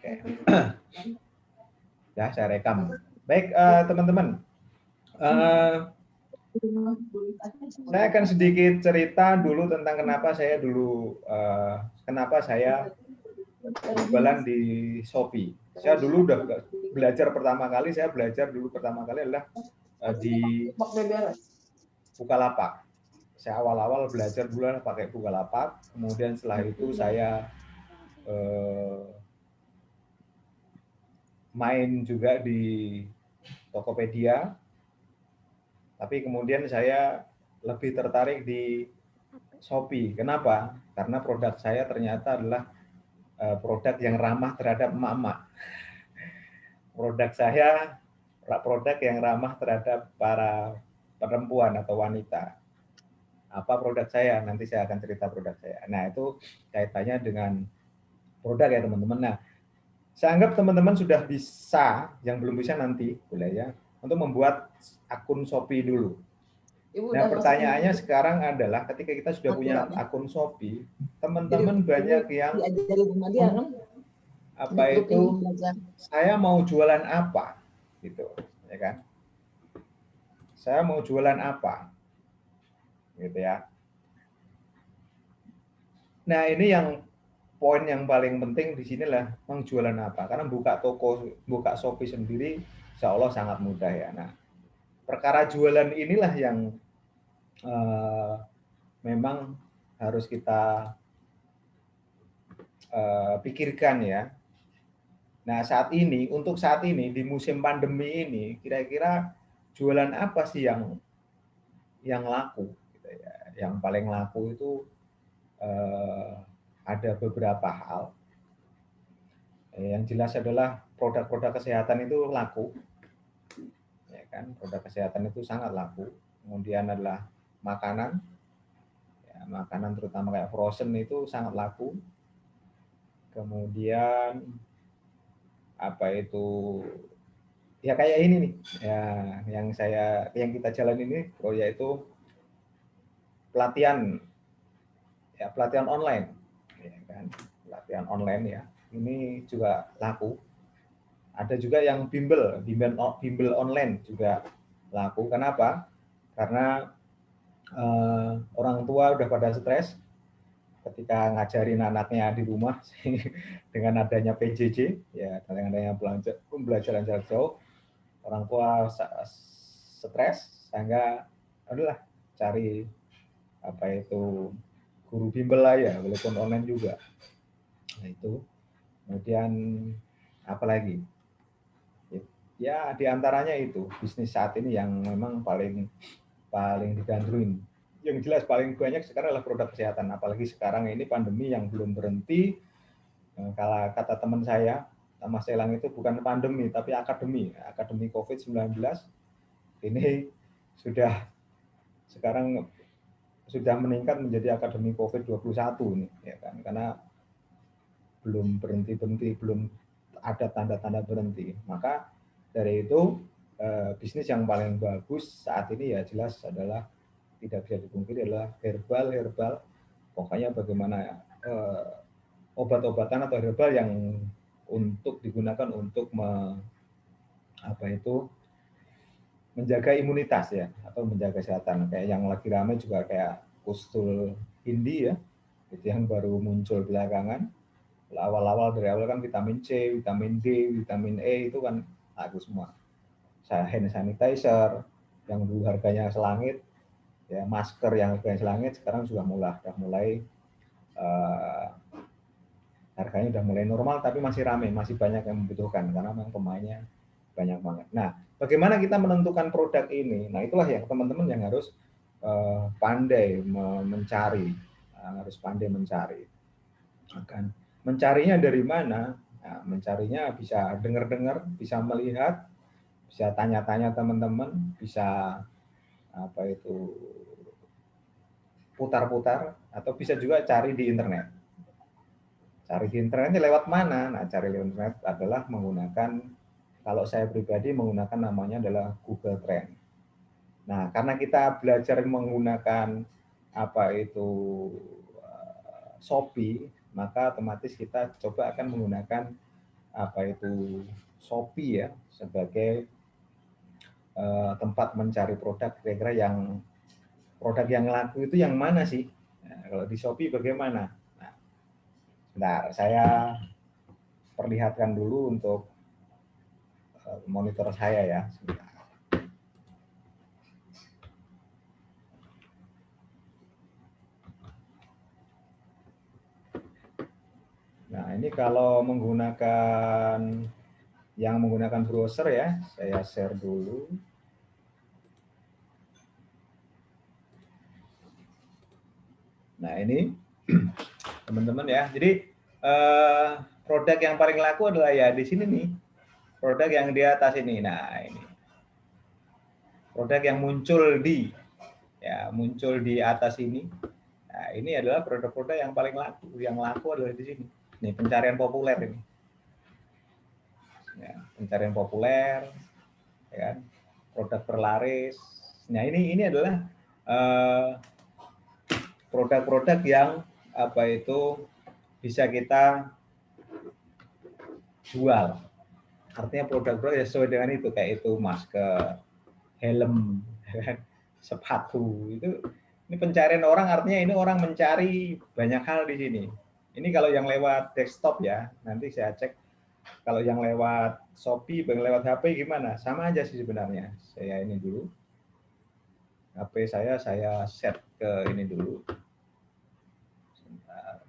Oke. Ya, saya rekam. Baik, teman-teman. Saya akan sedikit cerita dulu tentang kenapa saya jualan di Shopee. Saya dulu udah belajar pertama kali adalah di Bukalapak. Saya awal-awal belajar dulu pakai Bukalapak, kemudian setelah itu saya main juga di Tokopedia, tapi kemudian saya lebih tertarik di Shopee. Kenapa? Karena produk saya ternyata adalah produk yang ramah terhadap emak-emak. Produk yang ramah terhadap para perempuan atau wanita. Apa produk saya? Nanti saya akan cerita produk saya. Nah, itu kaitannya dengan produk ya teman-teman. Nah, saya anggap teman-teman sudah bisa, yang belum bisa nanti boleh ya, untuk membuat akun Shopee dulu. Nah, pertanyaannya sekarang adalah ketika kita sudah punya akun Shopee, teman-teman banyak yang saya mau jualan apa gitu, ya kan? Saya mau jualan apa? Gitu ya. Nah, ini yang poin yang paling penting di sini lah menjualan apa. Karena buka Shopee sendiri insya Allah sangat mudah ya. Nah, perkara jualan inilah yang memang harus kita pikirkan ya. Nah, untuk saat ini di musim pandemi ini, kira-kira jualan apa sih yang laku? Gitu ya. Yang paling laku itu ada beberapa hal. Yang jelas adalah produk-produk kesehatan itu laku, ya kan? Produk kesehatan itu sangat laku. Kemudian adalah makanan, ya, makanan terutama kayak frozen itu sangat laku. Kemudian apa itu? Ya kayak ini nih, ya yang kita jalan ini, yaitu pelatihan online, ya kan? Pelatihan online ya. Ini juga laku. Ada juga yang bimbel online juga laku. Kenapa? Karena orang tua udah pada stres ketika ngajarin anaknya di rumah dengan adanya PJJ, ya dengan adanya pembelajaran jarak jauh, orang tua stres sehingga adalah cari apa itu guru bimbel lah ya, walaupun online juga. Nah itu. Kemudian apalagi? Ya diantaranya itu bisnis saat ini yang memang paling digandrungi. Yang jelas paling banyak sekarang adalah produk kesehatan. Apalagi sekarang ini pandemi yang belum berhenti. Kalau kata teman saya, Mas Elang itu bukan pandemi tapi akademi COVID-19. Ini sekarang sudah meningkat menjadi akademi COVID-21 nih, ya kan? Karena belum berhenti, belum ada tanda-tanda berhenti. Maka dari itu bisnis yang paling bagus saat ini ya jelas adalah tidak bisa dipungkiri adalah herbal. Pokoknya bagaimana obat-obatan atau herbal yang digunakan untuk menjaga imunitas ya, atau menjaga kesehatan. Kayak yang lagi ramai juga kayak Kustul Hindi ya, itu yang baru muncul belakangan. Dari awal kan vitamin C, vitamin D, vitamin E itu kan laku semua. Hand sanitizer yang dulu harganya selangit, ya masker yang harganya selangit sekarang sudah mulai harganya udah mulai normal, tapi masih ramai, masih banyak yang membutuhkan karena memang pemainnya banyak banget. Nah, bagaimana kita menentukan produk ini? Nah, itulah yang teman-teman yang harus pandai mencari, harus pandai mencari. Akan mencarinya dari mana? Nah, mencarinya bisa dengar-dengar, bisa melihat, bisa tanya-tanya teman-teman, bisa putar-putar, atau bisa juga cari di internet. Cari di internetnya lewat mana? Nah, cari di internet adalah menggunakan, kalau saya pribadi menggunakan namanya adalah Google Trend. Nah, karena kita belajar menggunakan Shopee, maka otomatis kita coba akan menggunakan apa itu Shopee ya sebagai tempat mencari produk kira-kira yang produk yang laku itu yang mana sih? Nah, kalau di Shopee bagaimana? Nah, sebentar, saya perlihatkan dulu untuk monitor saya ya. Sebentar. Nah, ini kalau menggunakan yang menggunakan browser ya, saya share dulu. Nah, ini teman-teman ya. Jadi produk yang paling laku adalah ya di sini nih. Produk yang di atas ini. Nah, ini. Produk yang muncul di atas ini. Nah, ini adalah produk-produk yang paling laku. Yang laku adalah di sini. Nih, pencarian populer ini. Ya, pencarian populer, ya kan? Produk terlaris. Nah, ini adalah produk-produk yang apa itu bisa kita jual. Artinya produk-produk yang sesuai dengan itu, kayak itu masker, helm, sepatu. Ini pencarian orang, artinya ini orang mencari banyak hal di sini. Ini kalau yang lewat desktop ya, nanti saya cek. Kalau yang lewat Shopee, yang lewat HP gimana? Sama aja sih sebenarnya. Saya ini dulu. HP saya set ke ini dulu. Sebentar.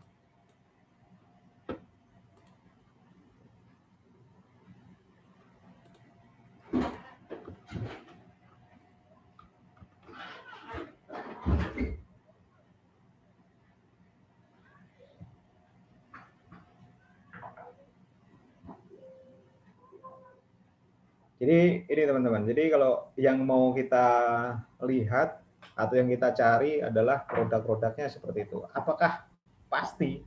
Jadi ini teman-teman, jadi kalau yang mau kita lihat atau yang kita cari adalah produk-produknya seperti itu. Apakah pasti?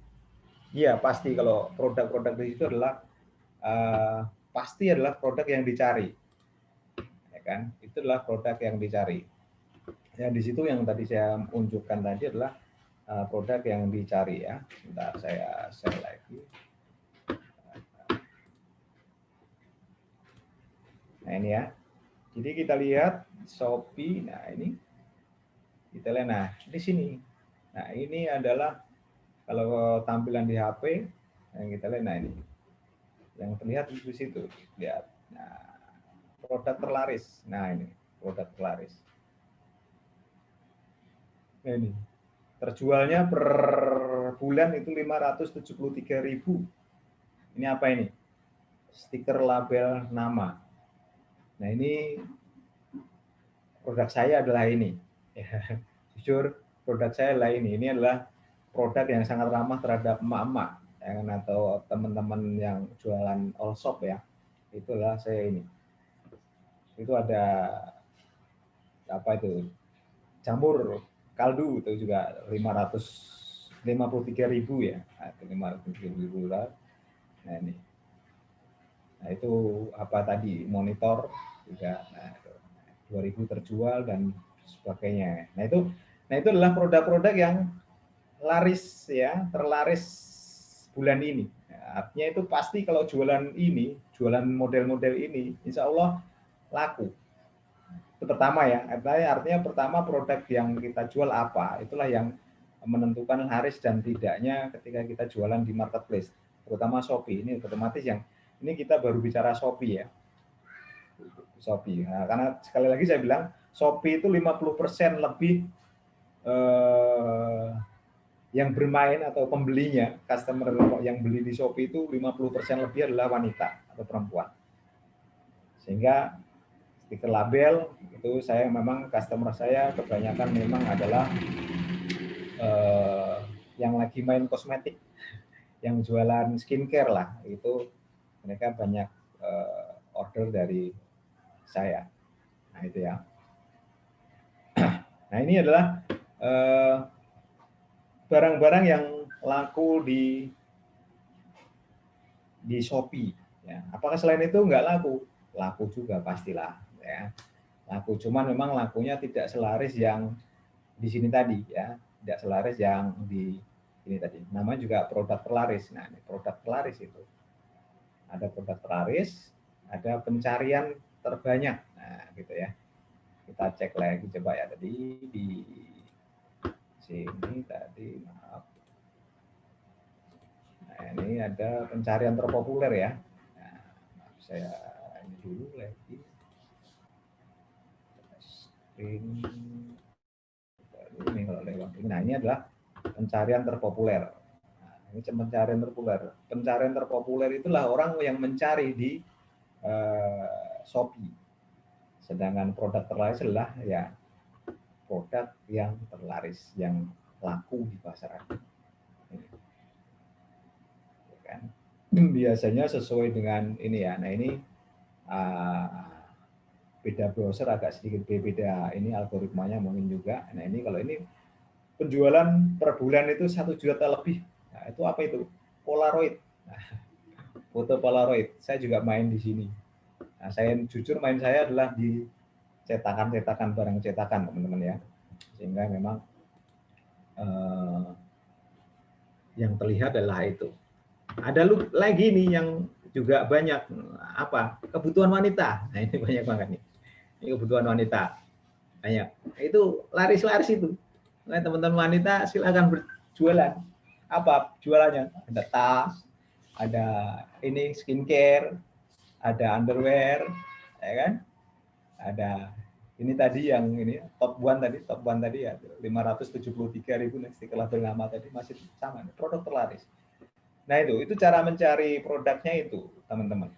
Iya pasti kalau produk-produk di situ adalah pasti adalah produk yang dicari, ya kan? Itu adalah produk yang dicari. Ya di situ yang tadi saya unjukkan tadi adalah produk yang dicari ya. Sebentar saya share lagi. Nah ini ya. Jadi kita lihat Shopee. Nah ini kita lihat. Nah di sini. Nah ini adalah kalau tampilan di HP yang kita lihat. Nah ini yang terlihat di situ. Lihat. Nah produk terlaris. Nah ini produk terlaris. Nah ini terjualnya per bulan itu 573.000. Ini apa ini? Stiker label nama. Nah ini produk saya adalah ini. Ya, jujur produk saya adalah ini. Ini adalah produk yang sangat ramah terhadap emak-emak ya, atau teman-teman yang jualan all shop ya. Itulah saya ini. Itu ada apa itu? Jamur kaldu itu juga 553.000 ya. Nah, 553.000 lah. Nah ini. Nah itu apa tadi monitor juga. Nah, 2.000 terjual dan sebagainya. Nah itu adalah produk-produk yang laris ya, terlaris bulan ini. Nah, artinya itu pasti kalau jualan ini, jualan model-model ini, insya Allah laku. Itu pertama ya, artinya pertama produk yang kita jual apa, itulah yang menentukan laris dan tidaknya ketika kita jualan di marketplace, terutama Shopee. Ini otomatis yang ini kita baru bicara Shopee ya. Shopee. Nah, karena sekali lagi saya bilang Shopee itu 50% lebih yang bermain atau pembelinya, customer yang beli di Shopee itu 50% lebih adalah wanita atau perempuan. Sehingga stiker label itu saya memang customer saya kebanyakan memang adalah yang lagi main kosmetik, yang jualan skincare lah, itu mereka banyak order dari saya. Nah itu ya. Nah ini adalah barang-barang yang laku di Shopee. Ya. Apakah selain itu nggak laku? Laku juga pastilah. Ya. Laku, cuman memang lakunya tidak selaris yang di sini tadi ya, tidak selaris yang di ini tadi. Namanya juga produk terlaris. Nah ini produk terlaris itu. Ada produk terlaris, ada pencarian terbanyak. Nah, gitu ya. Kita cek lagi coba ya, tadi di sini tadi, maaf. Nah, ini ada pencarian terpopuler ya. Nah, maaf, saya ini dulu lagi. Ini kalau lewat ini. Nah, ini adalah pencarian terpopuler. Nah, ini pencarian terpopuler. Pencarian terpopuler itulah orang yang mencari di Shopee. Sedangkan produk terlaris adalah ya produk yang terlaris, yang laku di pasaran. Kan? Biasanya sesuai dengan ini ya. Nah ini beda browser agak sedikit beda ini algoritmanya mungkin juga. Nah ini kalau ini penjualan per bulan itu 1 juta lebih. Nah, itu apa itu? Polaroid. Nah, foto Polaroid. Saya juga main di sini. Nah, saya jujur main saya adalah di cetakan-cetakan, barang cetakan teman-teman ya. Sehingga memang yang terlihat adalah itu. Ada lagi nih yang juga banyak apa? Kebutuhan wanita. Nah, ini banyak banget nih. Ini kebutuhan wanita. Banyak. Itu laris-laris itu. Nah, teman-teman wanita silakan berjualan. Apa jualannya? Ada tas, ada ini skincare, ada underwear, ya kan? Ada ini tadi yang ini top one tadi ya 573.000 nih stiker label nama tadi masih sama produk terlaris. Nah itu cara mencari produknya itu teman-teman.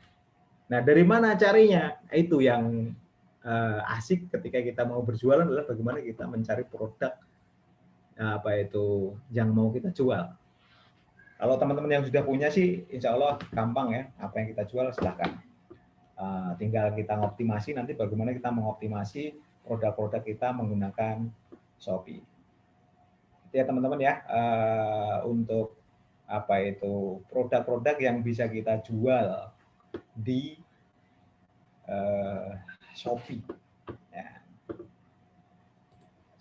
Nah dari mana carinya? Itu yang asik ketika kita mau berjualan adalah bagaimana kita mencari produk apa itu yang mau kita jual. Kalau teman-teman yang sudah punya sih insya Allah gampang ya, apa yang kita jual silahkan. Tinggal kita ngoptimasi nanti bagaimana kita mengoptimasi produk-produk kita menggunakan Shopee. Itu ya teman-teman ya, untuk apa itu produk-produk yang bisa kita jual di Shopee. Ya.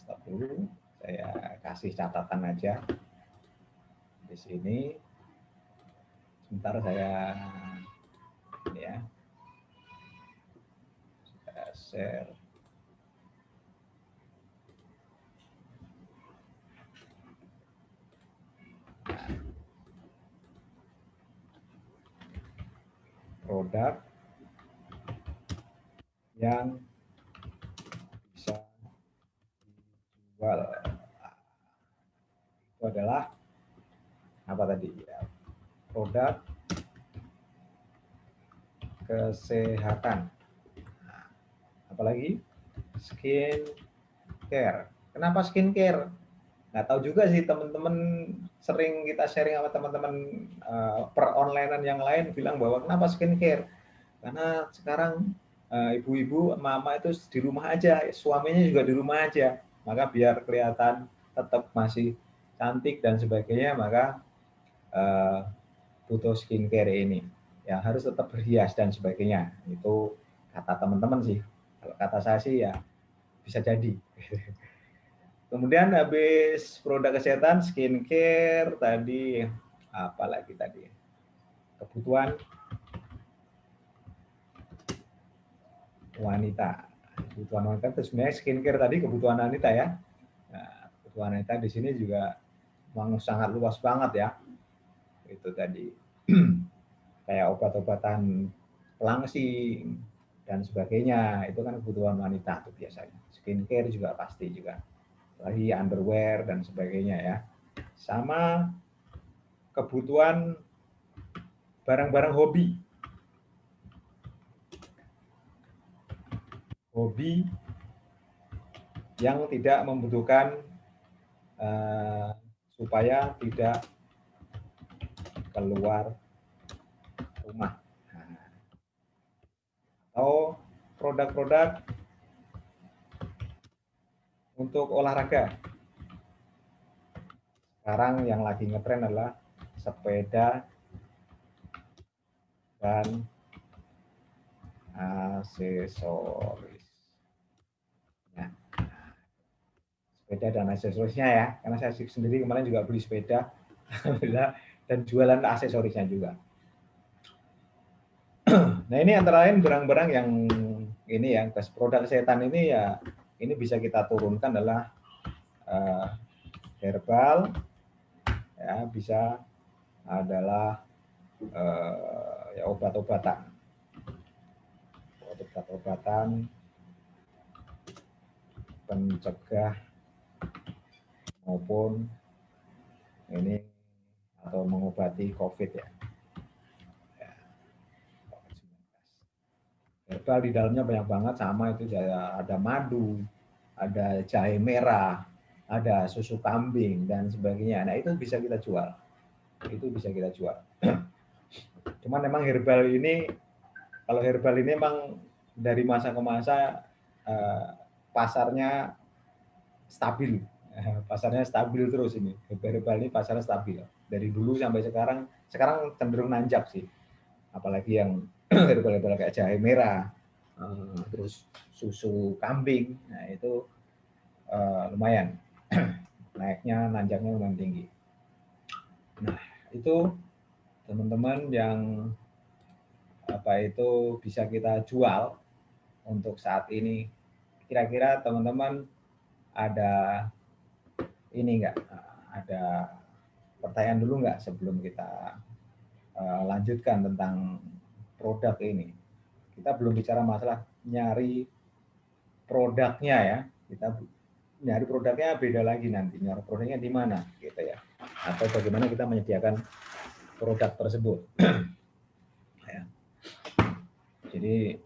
Stop dulu, saya kasih catatan aja di sini. Sebentar saya ini ya, saya share. Produk yang bisa dijual itu adalah apa tadi ya, produk kesehatan. Nah, apalagi skincare. Kenapa skincare? Nggak tahu juga sih teman-teman, sering kita sharing sama teman-teman per onlinean yang lain bilang bahwa kenapa skincare? Karena sekarang ibu-ibu, mama itu di rumah aja, suaminya juga di rumah aja, maka biar kelihatan tetap masih cantik dan sebagainya, maka butuh skincare ini. Ya harus tetap berhias dan sebagainya. Itu kata teman-teman sih. Kalau kata saya sih ya bisa jadi. Kemudian habis produk kesehatan, skincare, tadi apa lagi tadi? Kebutuhan wanita. Kebutuhan wanita itu sebenarnya skincare tadi kebutuhan wanita ya. Nah, kebutuhan wanita di sini juga memang sangat luas banget ya. Itu tadi kayak obat-obatan pelangsing dan sebagainya, itu kan kebutuhan wanita tuh biasanya. Skincare juga pasti juga, lagi underwear dan sebagainya ya. Sama kebutuhan barang-barang hobi yang tidak membutuhkan supaya tidak keluar rumah. Atau produk-produk untuk olahraga. Sekarang yang lagi ngetren adalah sepeda dan aksesoris. Nah, sepeda dan aksesorisnya ya, karena saya sendiri kemarin juga beli sepeda, alhamdulillah, dan jualan aksesorisnya juga. Nah ini antara lain barang-barang yang ini ya, produk kesehatan ini ya, ini bisa kita turunkan adalah herbal, ya bisa adalah ya obat-obatan pencegah maupun ini atau mengobati COVID ya. Herbal di dalamnya banyak banget, sama itu ada madu, ada jahe merah, ada susu kambing dan sebagainya. Nah itu bisa kita jual, Cuman memang herbal ini, kalau herbal ini memang dari masa ke masa pasarnya stabil, pasarnya stabil terus ini. Herbal ini pasarnya stabil dari dulu sampai sekarang cenderung nanjak sih, apalagi yang herbal kayak jahe merah, terus susu kambing, nah itu lumayan naiknya, nanjaknya lumayan tinggi. Nah itu teman-teman yang itu bisa kita jual untuk saat ini. Kira-kira teman-teman ada ini enggak, ada pertanyaan dulu enggak sebelum kita lanjutkan tentang produk ini? Kita belum bicara masalah nyari produknya ya, kita nyari produknya beda lagi nanti, nyari produknya di mana gitu ya, atau bagaimana kita menyediakan produk tersebut. Ya. Jadi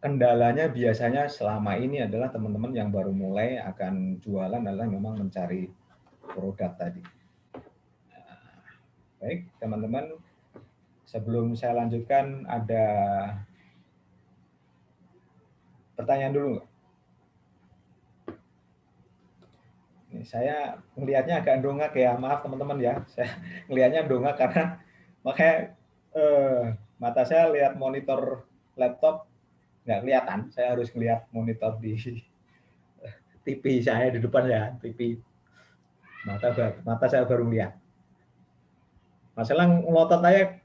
kendalanya biasanya selama ini adalah teman-teman yang baru mulai akan jualan adalah memang mencari produk tadi. Baik teman-teman, sebelum saya lanjutkan ada pertanyaan dulu. Ini saya melihatnya agak dongak ya, maaf teman-teman ya. Saya melihatnya dongak karena makanya mata saya lihat monitor laptop nggak kelihatan. Saya harus melihat monitor di TV saya di depan ya, TV. Mata saya baru lihat. Masalah ngotot aja,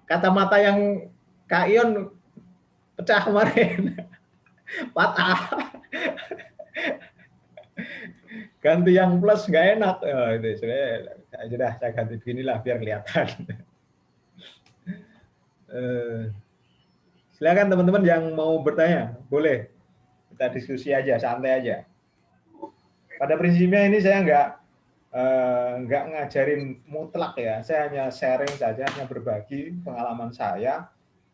kacamata yang Kak Ion pecah kemarin. Patah. Ganti yang plus nggak enak. Oh, itu sudah saya ganti beginilah biar kelihatan. Silakan teman-teman yang mau bertanya, boleh kita diskusi aja, santai aja. Pada prinsipnya ini saya nggak ngajarin mutlak ya, saya hanya sharing saja, hanya berbagi pengalaman saya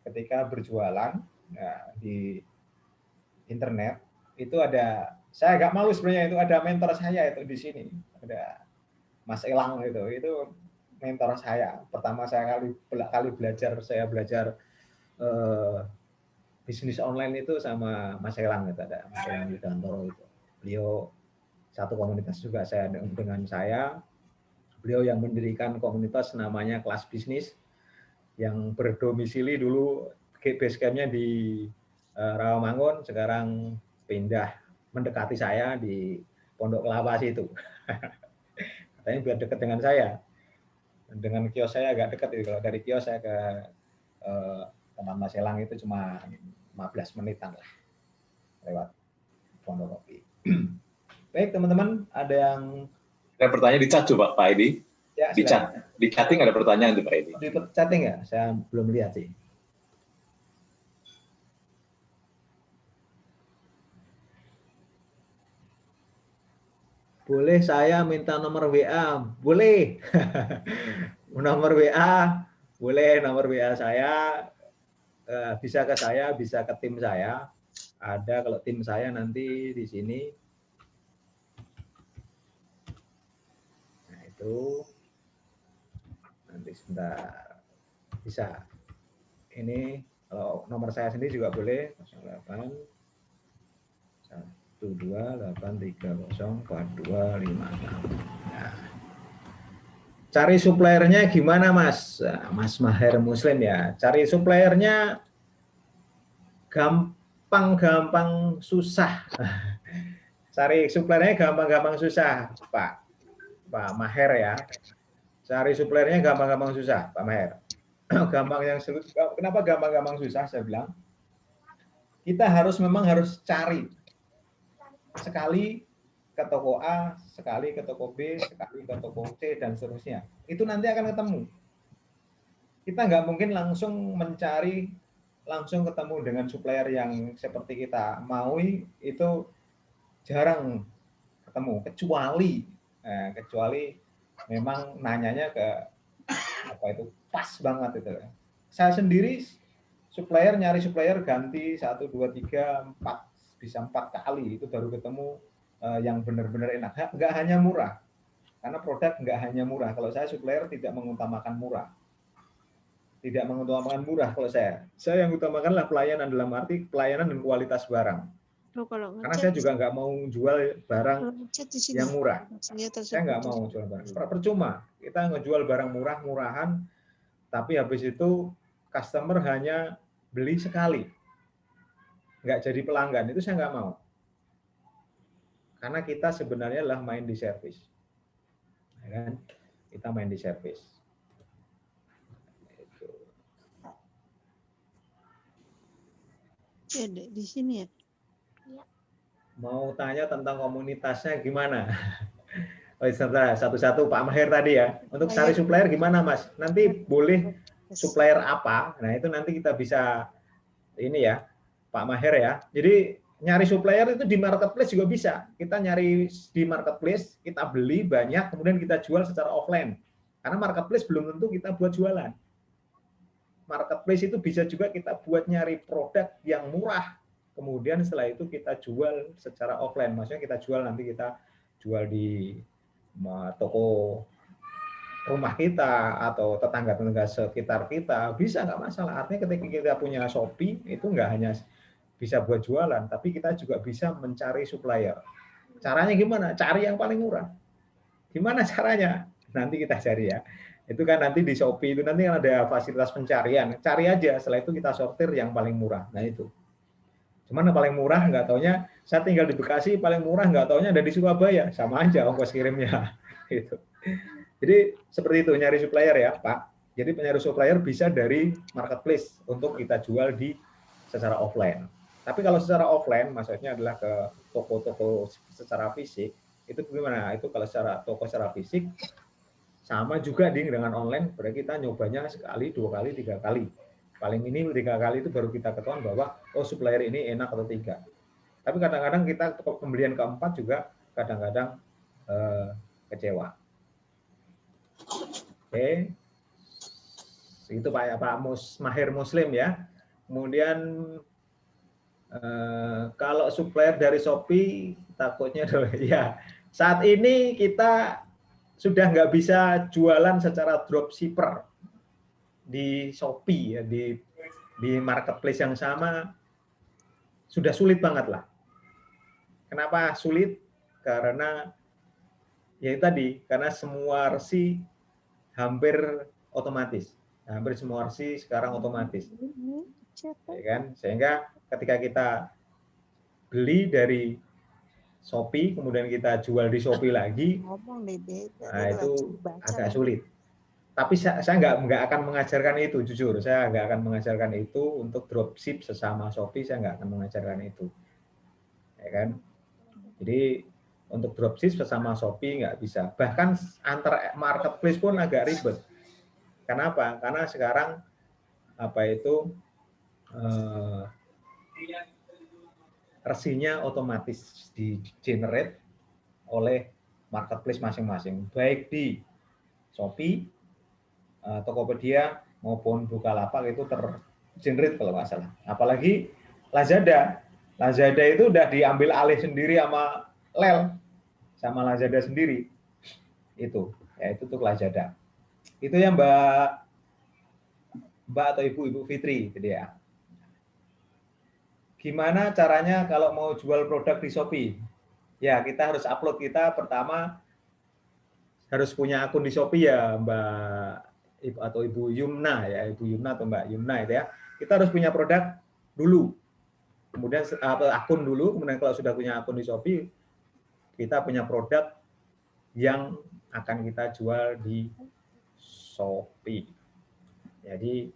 ketika berjualan di internet. Itu ada, saya agak malu sebenarnya, itu ada mentor saya itu di sini, ada Mas Elang itu mentor saya. Pertama saya kali belajar bisnis online itu sama Mas Elang, itu ada Mas Elang Yudantoro itu. Beliau satu komunitas juga saya dengan saya. Beliau yang mendirikan komunitas namanya Kelas Bisnis yang berdomisili dulu base camp-nya di Rawamangun, sekarang pindah mendekati saya di Pondok Kelapa situ. Katanya biar dekat dengan saya. Dengan kios saya agak dekat itu. Kalau dari kios saya ke tempat Mas Elang itu cuma 15 menitan lah lewat Pondok Kopi. Baik teman-teman, ada yang pertanyaan di chat coba Pak Edi. Ya, di chatting ada pertanyaan tuh Pak Edi. Di chatting ya, saya belum lihat sih. Boleh saya minta nomor WA? Boleh. Nomor WA, boleh nomor WA saya. Bisa ke saya, bisa ke tim saya. Ada kalau tim saya nanti di sini. Nah itu nanti sebentar bisa. Ini kalau nomor saya sendiri juga boleh 08 12830425. Nah, cari suppliernya gimana Mas? Mas Maher Muslim ya. Cari suppliernya gampang-gampang susah. Cari suppliernya gampang-gampang susah, Pak Maher ya. Cari suppliernya gampang-gampang susah, Pak Maher. gampang yang sulit. Kenapa gampang-gampang susah? Saya bilang kita memang harus cari sekali ke toko A, sekali ke toko B, sekali ke toko C dan seterusnya. Itu nanti akan ketemu. Kita nggak mungkin langsung mencari langsung ketemu dengan supplier yang seperti kita maui, itu jarang ketemu, kecuali memang nanyanya ke apa itu pas banget itu. Saya sendiri nyari supplier ganti 1, 2, 3, 4, bisa 4 kali itu baru ketemu yang benar-benar enak. Nggak hanya murah, karena produk nggak hanya murah. Kalau saya supplier tidak mengutamakan murah. Tidak mengutamakan murah kalau saya. Saya yang utamakanlah pelayanan, dalam arti pelayanan dan kualitas barang. Karena saya juga nggak mau jual barang yang murah. Saya nggak mau jual barang. Percuma. Kita ngejual barang murah-murahan, tapi habis itu customer hanya beli sekali. Nggak jadi pelanggan. Itu saya nggak mau. Karena kita sebenarnya adalah main di service. Ya kan? Kita main di service. Ya, di sini ya. Mau tanya tentang komunitasnya gimana? Oh, satu-satu Pak Maher tadi ya. Untuk cari supplier gimana, Mas? Nanti boleh supplier apa? Nah, itu nanti kita bisa ini ya, Pak Maher ya. Jadi nyari supplier itu di marketplace juga bisa. Kita nyari di marketplace, kita beli banyak, kemudian kita jual secara offline. Karena marketplace belum tentu kita buat jualan. Marketplace itu bisa juga kita buat nyari produk yang murah. Kemudian setelah itu kita jual secara offline. Maksudnya kita jual nanti kita jual di toko rumah kita atau tetangga-tetangga sekitar kita, bisa nggak masalah. Artinya ketika kita punya Shopee, itu nggak hanya bisa buat jualan, tapi kita juga bisa mencari supplier. Caranya gimana? Cari yang paling murah. Gimana caranya? Nanti kita cari ya. Itu kan nanti di Shopee itu nanti ada fasilitas pencarian. Cari aja, setelah itu kita sortir yang paling murah. Nah itu. Cuman yang paling murah nggak taunya, saya tinggal di Bekasi, paling murah nggak taunya ada di Surabaya. Sama aja ongkos kirimnya. Gitu. Jadi seperti itu nyari supplier ya Pak. Jadi penyari supplier bisa dari marketplace untuk kita jual secara offline. Tapi kalau secara offline maksudnya adalah ke toko-toko secara fisik, itu gimana? Itu kalau secara toko secara fisik sama juga dengan online, berarti kita nyobanya sekali, 2 kali, 3 kali. Paling ini 3 kali itu baru kita ketahuan bahwa oh supplier ini enak atau tidak. Tapi kadang-kadang kita pembelian keempat juga kadang-kadang kecewa. Oke, itu Pak Maher Muslim ya. Kemudian kalau supplier dari Shopee takutnya ya saat ini kita sudah nggak bisa jualan secara dropshipper di Shopee ya, di marketplace yang sama sudah sulit banget lah. Kenapa sulit? Karena ya tadi, karena semua resi hampir otomatis. Hampir semua resi sekarang otomatis. Ya kan? Sehingga ketika kita beli dari Shopee, kemudian kita jual di Shopee lagi, nah itu agak sulit. Tapi saya nggak akan mengajarkan itu, jujur. Saya nggak akan mengajarkan itu untuk dropship sesama Shopee, saya nggak akan mengajarkan itu. Ya kan? Jadi untuk dropship sesama Shopee nggak bisa. Bahkan antar marketplace pun agak ribet. Kenapa? Karena sekarang apa itu resinya otomatis di-generate oleh marketplace masing-masing, baik di Shopee, Tokopedia maupun Bukalapak itu tergenerate kalau nggak salah. Apalagi Lazada. Lazada itu udah diambil alih sendiri sama Lazada sendiri. Itu, ya itu tuh Lazada. Itu ya Mbak atau Ibu Fitri, gitu ya. Gimana caranya kalau mau jual produk di Shopee? Ya, kita harus upload, kita pertama harus punya akun di Shopee ya, Mbak atau Ibu Yumna ya, Ibu Yumna atau Mbak Yumna itu ya. Kita harus punya produk dulu. Kemudian akun dulu, kemudian kalau sudah punya akun di Shopee, kita punya produk yang akan kita jual di Shopee. Jadi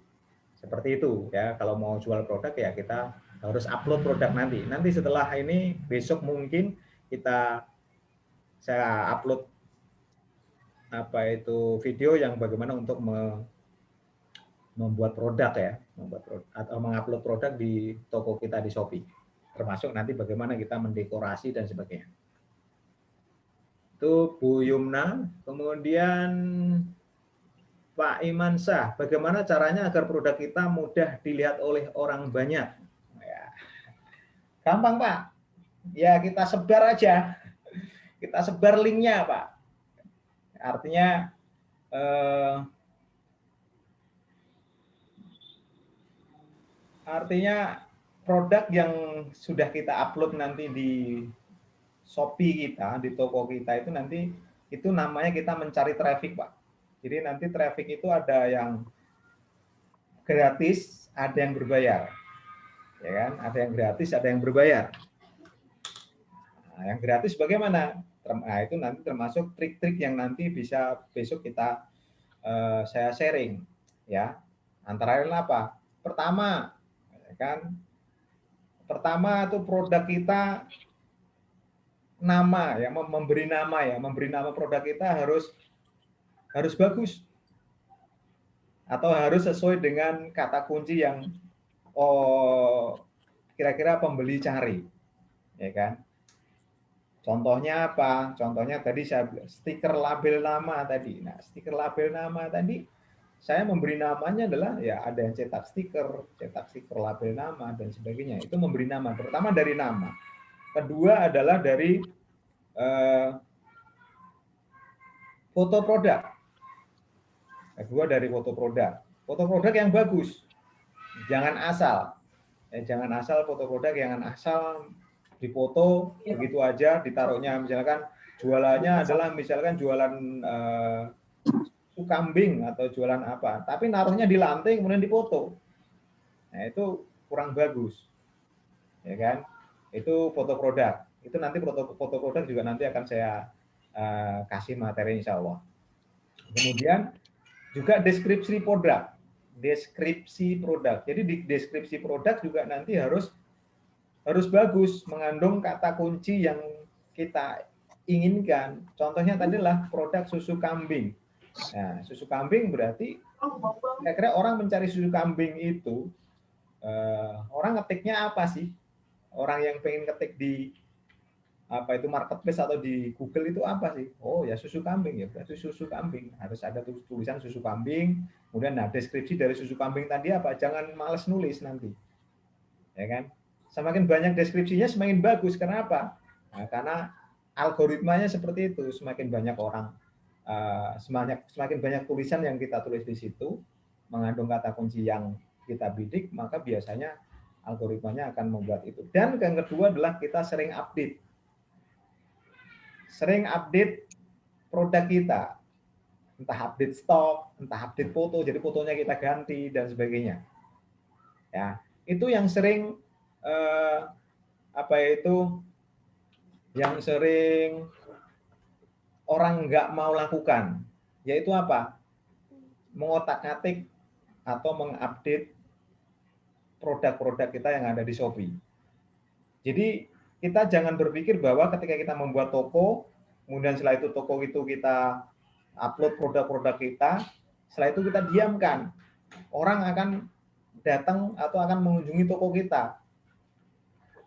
seperti itu ya, kalau mau jual produk ya kita harus upload produk nanti. Nanti setelah ini besok mungkin saya upload video yang bagaimana untuk membuat produk ya, atau mengupload produk di toko kita di Shopee. Termasuk nanti bagaimana kita mendekorasi dan sebagainya. Itu Bu Yumna, kemudian Pak Imansah, bagaimana caranya agar produk kita mudah dilihat oleh orang banyak? Ya, gampang Pak, ya kita sebar aja, kita sebar linknya Pak. Artinya produk yang sudah kita upload nanti di Shopee kita, di toko kita itu nanti itu namanya kita mencari traffic Pak. Jadi nanti traffic itu ada yang gratis, ada yang berbayar. Ya kan? Ada yang gratis, ada yang berbayar. Nah, yang gratis bagaimana? Nah, itu nanti termasuk trik-trik yang nanti bisa besok saya sharing ya. Antara lain apa? Pertama, ya kan? Pertama itu produk kita nama ya, memberi nama produk kita harus bagus atau harus sesuai dengan kata kunci yang kira-kira pembeli cari, ya kan? Contohnya apa? Contohnya tadi saya bilang stiker label nama tadi. Nah, stiker label nama tadi saya memberi namanya adalah ya ada yang cetak stiker label nama dan sebagainya. Itu memberi nama. Pertama dari nama. Kedua adalah dari foto produk. Kedua dari foto produk. Foto produk yang bagus. Jangan asal. Jangan asal foto produk, jangan asal dipoto begitu aja, ditaruhnya misalkan jualannya adalah misalkan jualan susu kambing atau jualan apa, tapi naruhnya di lantai kemudian dipoto. Nah, itu kurang bagus. Ya kan? Itu foto produk. Itu nanti foto produk juga nanti akan saya kasih materi insya Allah. Kemudian juga deskripsi produk. Jadi di deskripsi produk juga nanti harus bagus, mengandung kata kunci yang kita inginkan. Contohnya tadi adalah produk susu kambing. Nah, susu kambing berarti kira-kira orang mencari susu kambing itu orang ngetiknya apa sih? Orang yang pengen ketik di marketplace atau di Google itu apa sih? Oh ya susu kambing ya, berarti susu kambing harus ada tulisan susu kambing. Kemudian deskripsi dari susu kambing tadi apa? Jangan males nulis nanti, ya kan? Semakin banyak deskripsinya semakin bagus. Kenapa? Nah, karena algoritmanya seperti itu. Semakin banyak orang, semakin banyak tulisan yang kita tulis di situ, mengandung kata kunci yang kita bidik, maka biasanya algoritmanya akan membuat itu. Dan yang kedua adalah kita sering update. Sering update produk kita. Entah update stok, entah update foto, jadi fotonya kita ganti, dan sebagainya. Ya, itu yang sering yang sering orang nggak mau lakukan, yaitu apa? Mengotak-atik atau mengupdate produk-produk kita yang ada di Shopee. Jadi kita jangan berpikir bahwa ketika kita membuat toko, kemudian setelah itu toko itu kita upload produk-produk kita, setelah itu kita diamkan. Orang akan datang atau akan mengunjungi toko kita.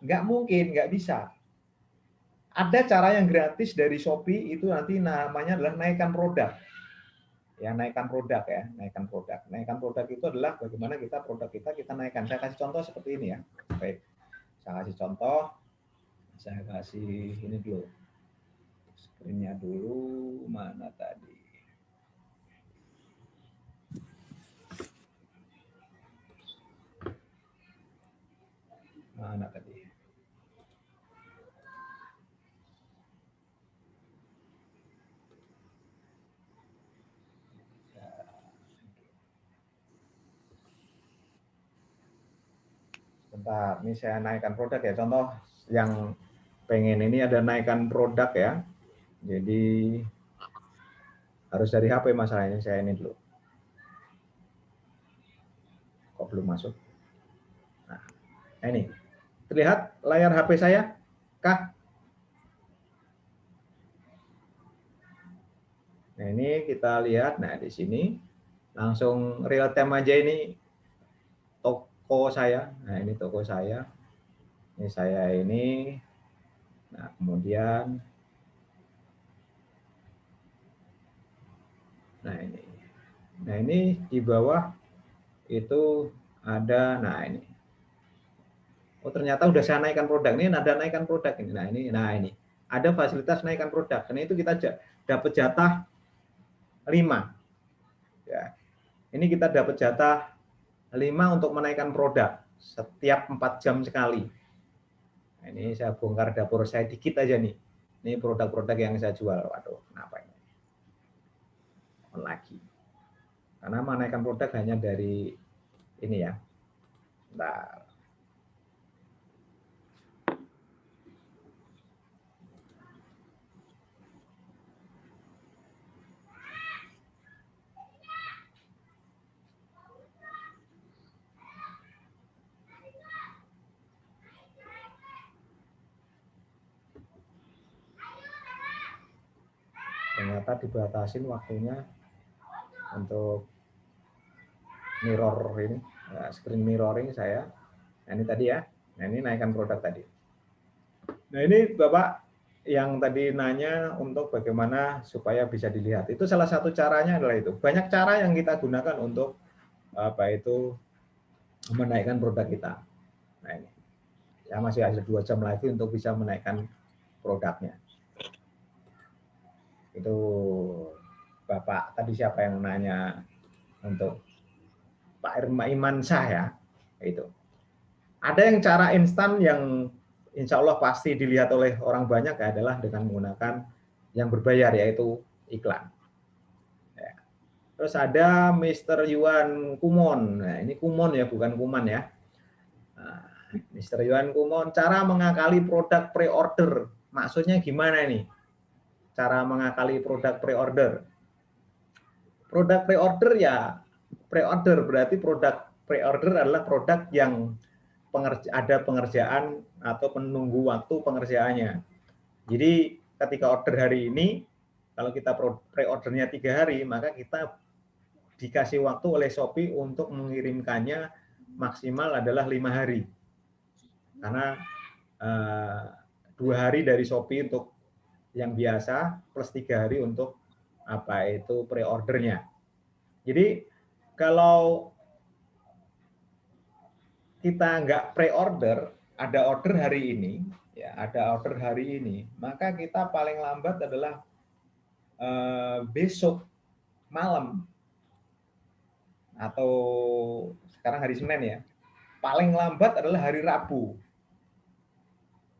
Nggak mungkin, nggak bisa. Ada cara yang gratis dari Shopee, itu nanti namanya adalah naikkan produk. Ya, naikkan produk ya, naikkan produk. Naikkan produk itu adalah bagaimana produk kita naikkan. Saya kasih contoh seperti ini ya. Baik, saya kasih contoh. Saya kasih ini dulu. Screen-nya dulu, mana tadi? Mana tadi? Sebentar, ini saya naikkan produk ya. Contoh yang pengen ini ada naikkan produk ya. Jadi harus dari HP masalahnya, saya ini dulu. Kok belum masuk? Nah, ini terlihat layar HP saya kah? Nah, ini kita lihat. Nah, di sini langsung real time aja ini toko saya. Nah, ini toko saya. Ini saya ini. Nah, kemudian Nah, ini di bawah itu ada, nah ini. Oh, ternyata udah saya naikkan produk. Ini ada naikkan produk ini. Nah, ini. Ada fasilitas naikkan produk. Karena itu kita dapat jatah 5. Ya. Ini kita dapat jatah 5 untuk menaikkan produk setiap 4 jam sekali. Nah, ini saya bongkar dapur saya dikit aja nih. Ini produk-produk yang saya jual. Waduh, kenapa ini? Lagi. Karena menaikkan produk hanya dari ini ya. Bentar. Ternyata dibatasin waktunya untuk mirror ini, screen mirroring saya. Nah, ini tadi ya. Nah, ini naikkan produk tadi. Nah, ini Bapak yang tadi nanya untuk bagaimana supaya bisa dilihat. Itu salah satu caranya adalah itu. Banyak cara yang kita gunakan untuk apa itu menaikkan produk kita. Nah, ini. Ya masih ada 2 jam lagi untuk bisa menaikkan produknya. Itu Bapak tadi siapa yang nanya untuk Pak Irma Iman Syah ya, itu. Ada yang cara instan yang insya Allah pasti dilihat oleh orang banyak adalah dengan menggunakan yang berbayar, yaitu iklan. Ya. Terus ada Mr. Yuan Kumon. Nah, ini Kumon ya, bukan Kuman ya. Nah, Mr. Yuan Kumon, cara mengakali produk pre-order. Maksudnya gimana ini? Cara mengakali produk pre-order. Produk pre-order ya, pre-order berarti produk pre-order adalah produk yang ada pengerjaan atau menunggu waktu pengerjaannya. Jadi ketika order hari ini, kalau kita pre-ordernya 3 hari, maka kita dikasih waktu oleh Shopee untuk mengirimkannya maksimal adalah 5 hari. Karena 2 hari dari Shopee untuk yang biasa plus 3 hari untuk apa itu pre-ordernya. Jadi kalau kita nggak pre-order, ada order hari ini, ya ada order hari ini, maka kita paling lambat adalah besok malam atau sekarang hari Senin ya, paling lambat adalah hari Rabu.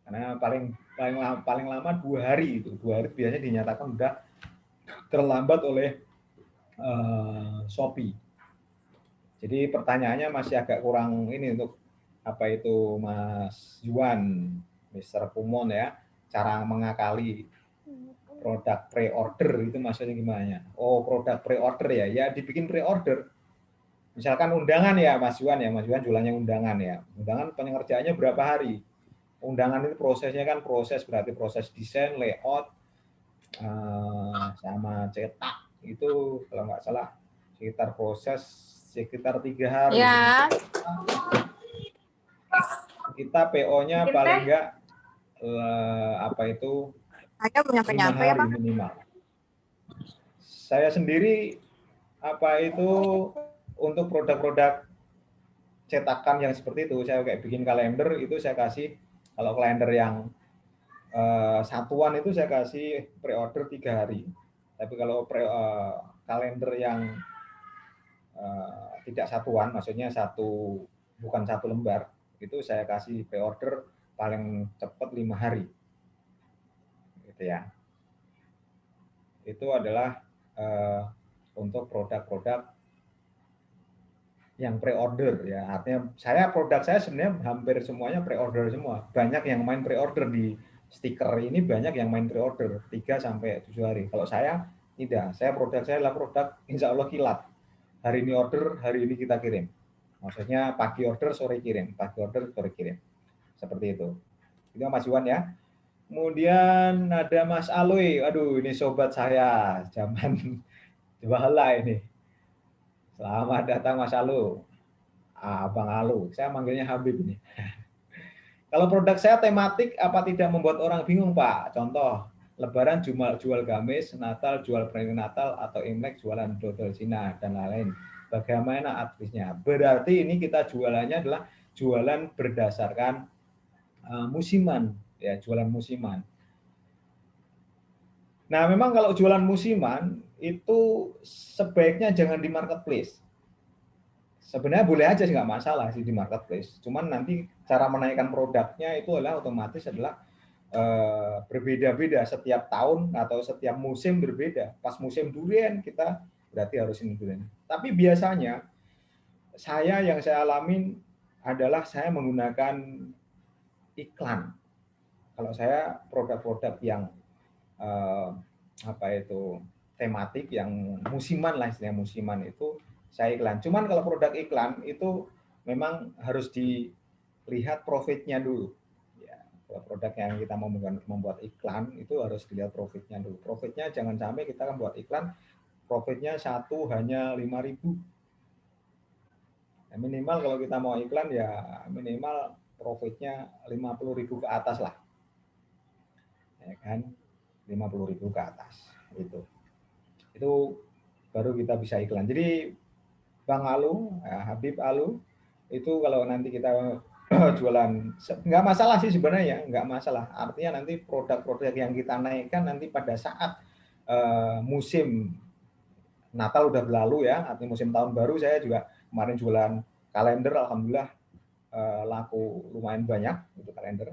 Karena paling lama 2 hari itu, 2 hari biasanya dinyatakan sudah terlambat oleh Shopee. Jadi pertanyaannya masih agak kurang ini untuk apa itu Mas Yuan, Mr. Kumon ya, cara mengakali produk pre-order itu maksudnya gimana? Oh, produk pre-order ya, ya dibikin pre-order. Misalkan undangan ya Mas Yuan jualannya undangan ya. Undangan pengerjaannya berapa hari? Undangan itu prosesnya kan berarti proses desain, layout, sama cetak itu kalau nggak salah sekitar 3 hari. Ya. Kita PO-nya paling enggak apa itu 5 hari minimal. Saya sendiri apa itu untuk produk-produk cetakan yang seperti itu, saya kayak bikin kalender itu saya kasih, kalau kalender yang satuan itu saya kasih pre-order 3 hari. Tapi kalau kalender yang tidak satuan, maksudnya bukan satu lembar, itu saya kasih pre-order paling cepat 5 hari. Gitu ya. Itu adalah untuk produk-produk yang pre-order ya. Artinya produk saya sebenarnya hampir semuanya pre-order semua. Banyak yang main pre-order di stiker ini, banyak yang main pre-order 3 sampai 7 hari. Kalau saya tidak, produk saya adalah produk insya Allah kilat. Hari ini order, hari ini kita kirim. Maksudnya pagi order, sore kirim. Pagi order, sore kirim. Seperti itu. Itu Mas Iwan ya. Kemudian ada Mas Aloy. Aduh, ini sobat saya. Zaman Bahala ini. Selamat datang Mas Alu. Abang Alu. Saya manggilnya Habib ini. Kalau produk saya tematik, apa tidak membuat orang bingung, Pak? Contoh, Lebaran jual gamis, Natal jual perayaan Natal, atau Imlek jualan dodol Cina, dan lain-lain. Bagaimana artisnya? Berarti ini kita jualannya adalah jualan berdasarkan musiman, ya, jualan musiman. Nah, memang kalau jualan musiman itu sebaiknya jangan di marketplace. Sebenarnya boleh aja sih, nggak masalah sih di marketplace. Cuman nanti cara menaikkan produknya itu adalah otomatis adalah berbeda-beda setiap tahun atau setiap musim berbeda. Pas musim durian kita berarti harus ini durian. Tapi biasanya yang saya alamin adalah saya menggunakan iklan. Kalau saya produk-produk yang tematik, yang musiman lah, istilahnya musiman itu saya iklan. Cuman kalau produk iklan itu memang harus dilihat profitnya dulu. Ya, kalau produk yang kita mau membuat iklan itu harus dilihat profitnya dulu. Profitnya jangan sampai kita kan buat iklan, profitnya satu hanya 5.000. Ya, minimal kalau kita mau iklan ya minimal profitnya 50.000 ke atas lah. Ya kan? 50.000 ke atas. Itu baru kita bisa iklan. Jadi Bang Alu, Habib Alu, itu kalau nanti kita jualan, nggak masalah sih sebenarnya, nggak masalah. Artinya nanti produk-produk yang kita naikkan nanti pada saat musim Natal udah berlalu ya, artinya musim tahun baru, saya juga kemarin jualan kalender, alhamdulillah laku lumayan banyak itu kalender.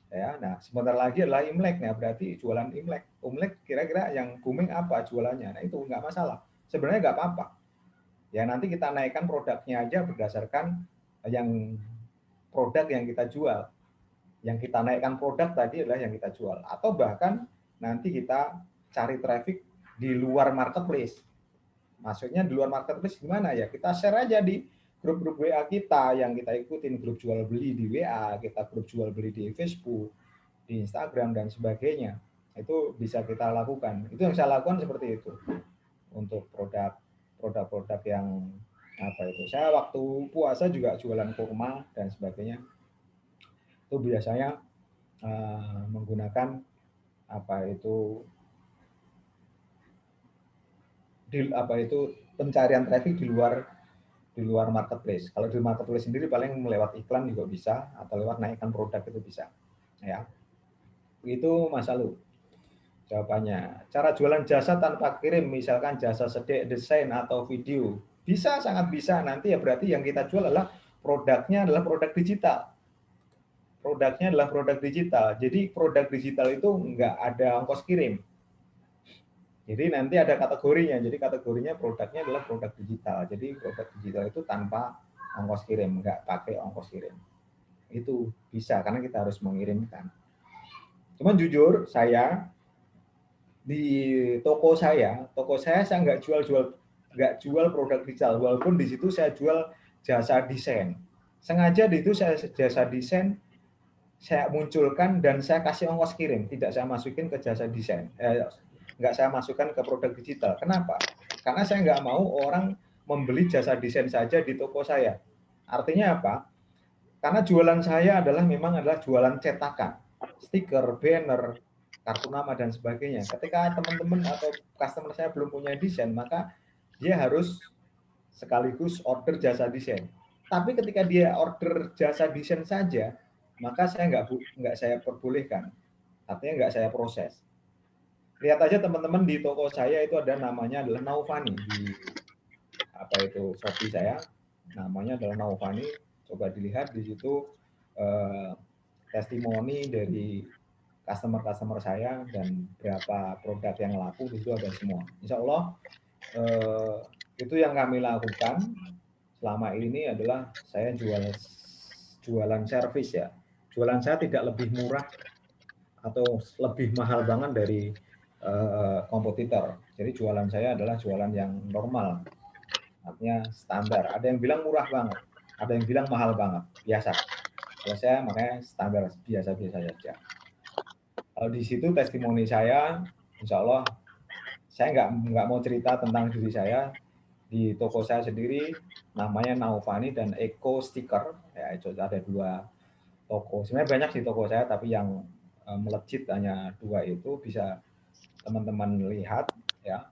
Ya, nah sebentar lagi adalah Imlek, nah berarti jualan Imlek. Imlek kira-kira yang booming apa jualannya? Nah itu nggak masalah. Sebenarnya nggak apa-apa. Ya nanti kita naikkan produknya aja berdasarkan yang produk yang kita jual. Yang kita naikkan produk tadi adalah yang kita jual. Atau bahkan nanti kita cari traffic di luar marketplace. Maksudnya di luar marketplace gimana ya? Kita share aja di grup-grup WA kita yang kita ikutin, grup jual beli di WA, kita grup jual beli di Facebook, di Instagram dan sebagainya. Itu bisa kita lakukan. Itu yang saya lakukan seperti itu untuk produk-produk yang saya waktu puasa juga jualan kurma dan sebagainya. Itu biasanya menggunakan pencarian traffic di luar marketplace. Kalau di marketplace sendiri paling lewat iklan juga bisa atau lewat naikkan produk itu bisa. Ya. Itu Mas Alu jawabannya. Cara jualan jasa tanpa kirim, misalkan jasa sedek, desain atau video. Bisa, sangat bisa. Nanti ya berarti yang kita jual adalah produknya adalah produk digital. Produknya adalah produk digital. Jadi produk digital itu nggak ada ongkos kirim. Jadi nanti ada kategorinya. Jadi kategorinya produknya adalah produk digital. Jadi produk digital itu tanpa ongkos kirim, nggak pakai ongkos kirim. Itu bisa karena kita harus mengirimkan. Cuman jujur saya di toko saya nggak jual produk digital. Walaupun di situ saya jual jasa desain. Sengaja di itu saya jasa desain saya munculkan dan saya kasih ongkos kirim, tidak saya masukin ke jasa desain. Nggak saya masukkan ke produk digital. Kenapa? Karena saya nggak mau orang membeli jasa desain saja di toko saya. Artinya apa? Karena jualan saya memang adalah jualan cetakan, stiker, banner, kartu nama dan sebagainya. Ketika teman-teman atau customer saya belum punya desain, maka dia harus sekaligus order jasa desain. Tapi ketika dia order jasa desain saja, maka saya nggak saya perbolehkan, artinya nggak saya proses. Lihat aja teman-teman di toko saya itu ada namanya adalah Naufani di Shopee saya, namanya adalah Naufani. Coba dilihat di situ testimoni dari customer saya dan berapa produk yang laku di situ ada semua. Insya Allah itu yang kami lakukan selama ini adalah saya jualan servis ya. Jualan saya tidak lebih murah atau lebih mahal banget dari kompetitor. Jadi jualan saya adalah jualan yang normal, artinya standar. Ada yang bilang murah banget. Ada yang bilang mahal banget, biasa. Kalau saya makanya standar biasa-biasa saja. Kalau di situ testimoni saya, insya Allah saya nggak mau cerita tentang diri saya. Di toko saya sendiri namanya Naufani dan Eko Sticker. Ya, itu ada 2 toko. Sebenarnya banyak sih toko saya, tapi yang melejit hanya 2 itu, bisa teman-teman lihat ya.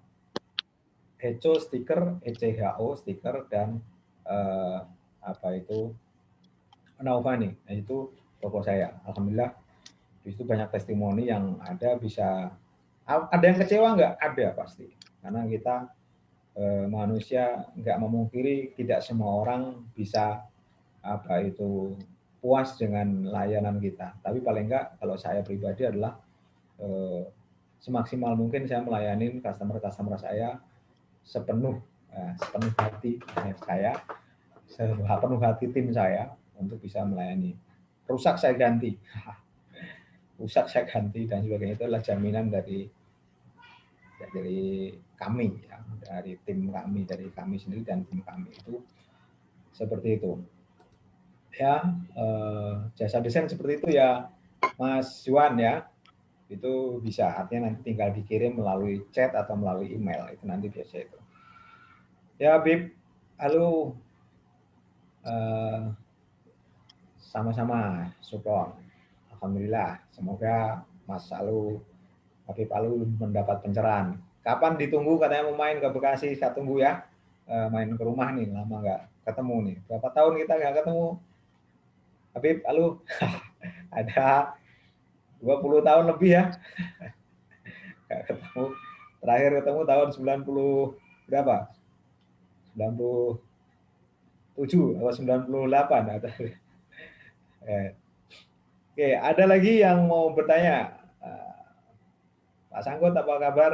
Echo Sticker, ECHO Sticker, dan eh, apa itu Naufani. Nah, itu toko saya. Alhamdulillah di situ banyak testimoni yang ada. Bisa ada yang kecewa nggak? Ada pasti. Karena kita manusia nggak memungkiri tidak semua orang bisa apa itu puas dengan layanan kita. Tapi paling nggak kalau saya pribadi adalah semaksimal mungkin saya melayani customer saya sepenuh sepenuh hati saya, sepenuh hati tim saya untuk bisa melayani. Rusak saya ganti, rusak saya ganti dan sebagainya. Itu adalah jaminan dari kami, ya, dari tim kami, dari kami sendiri dan tim kami itu seperti itu. Ya, jasa desain seperti itu ya, Mas Juan ya. Itu bisa, artinya nanti tinggal dikirim melalui chat atau melalui email, itu nanti biasa itu. Ya, Bib, halo, sama-sama support. Alhamdulillah, semoga Mas Habib Alu mendapat pencerahan. Kapan ditunggu katanya mau main ke Bekasi, saya tunggu ya. Main ke rumah nih, lama nggak ketemu nih. Berapa tahun kita nggak ketemu, Habib Alu? Ada 20 tahun lebih ya. Nggak ketemu. Terakhir ketemu tahun 90 berapa? 97 atau 98. Oke, ada lagi yang mau bertanya? Pak Sangkut, apa kabar?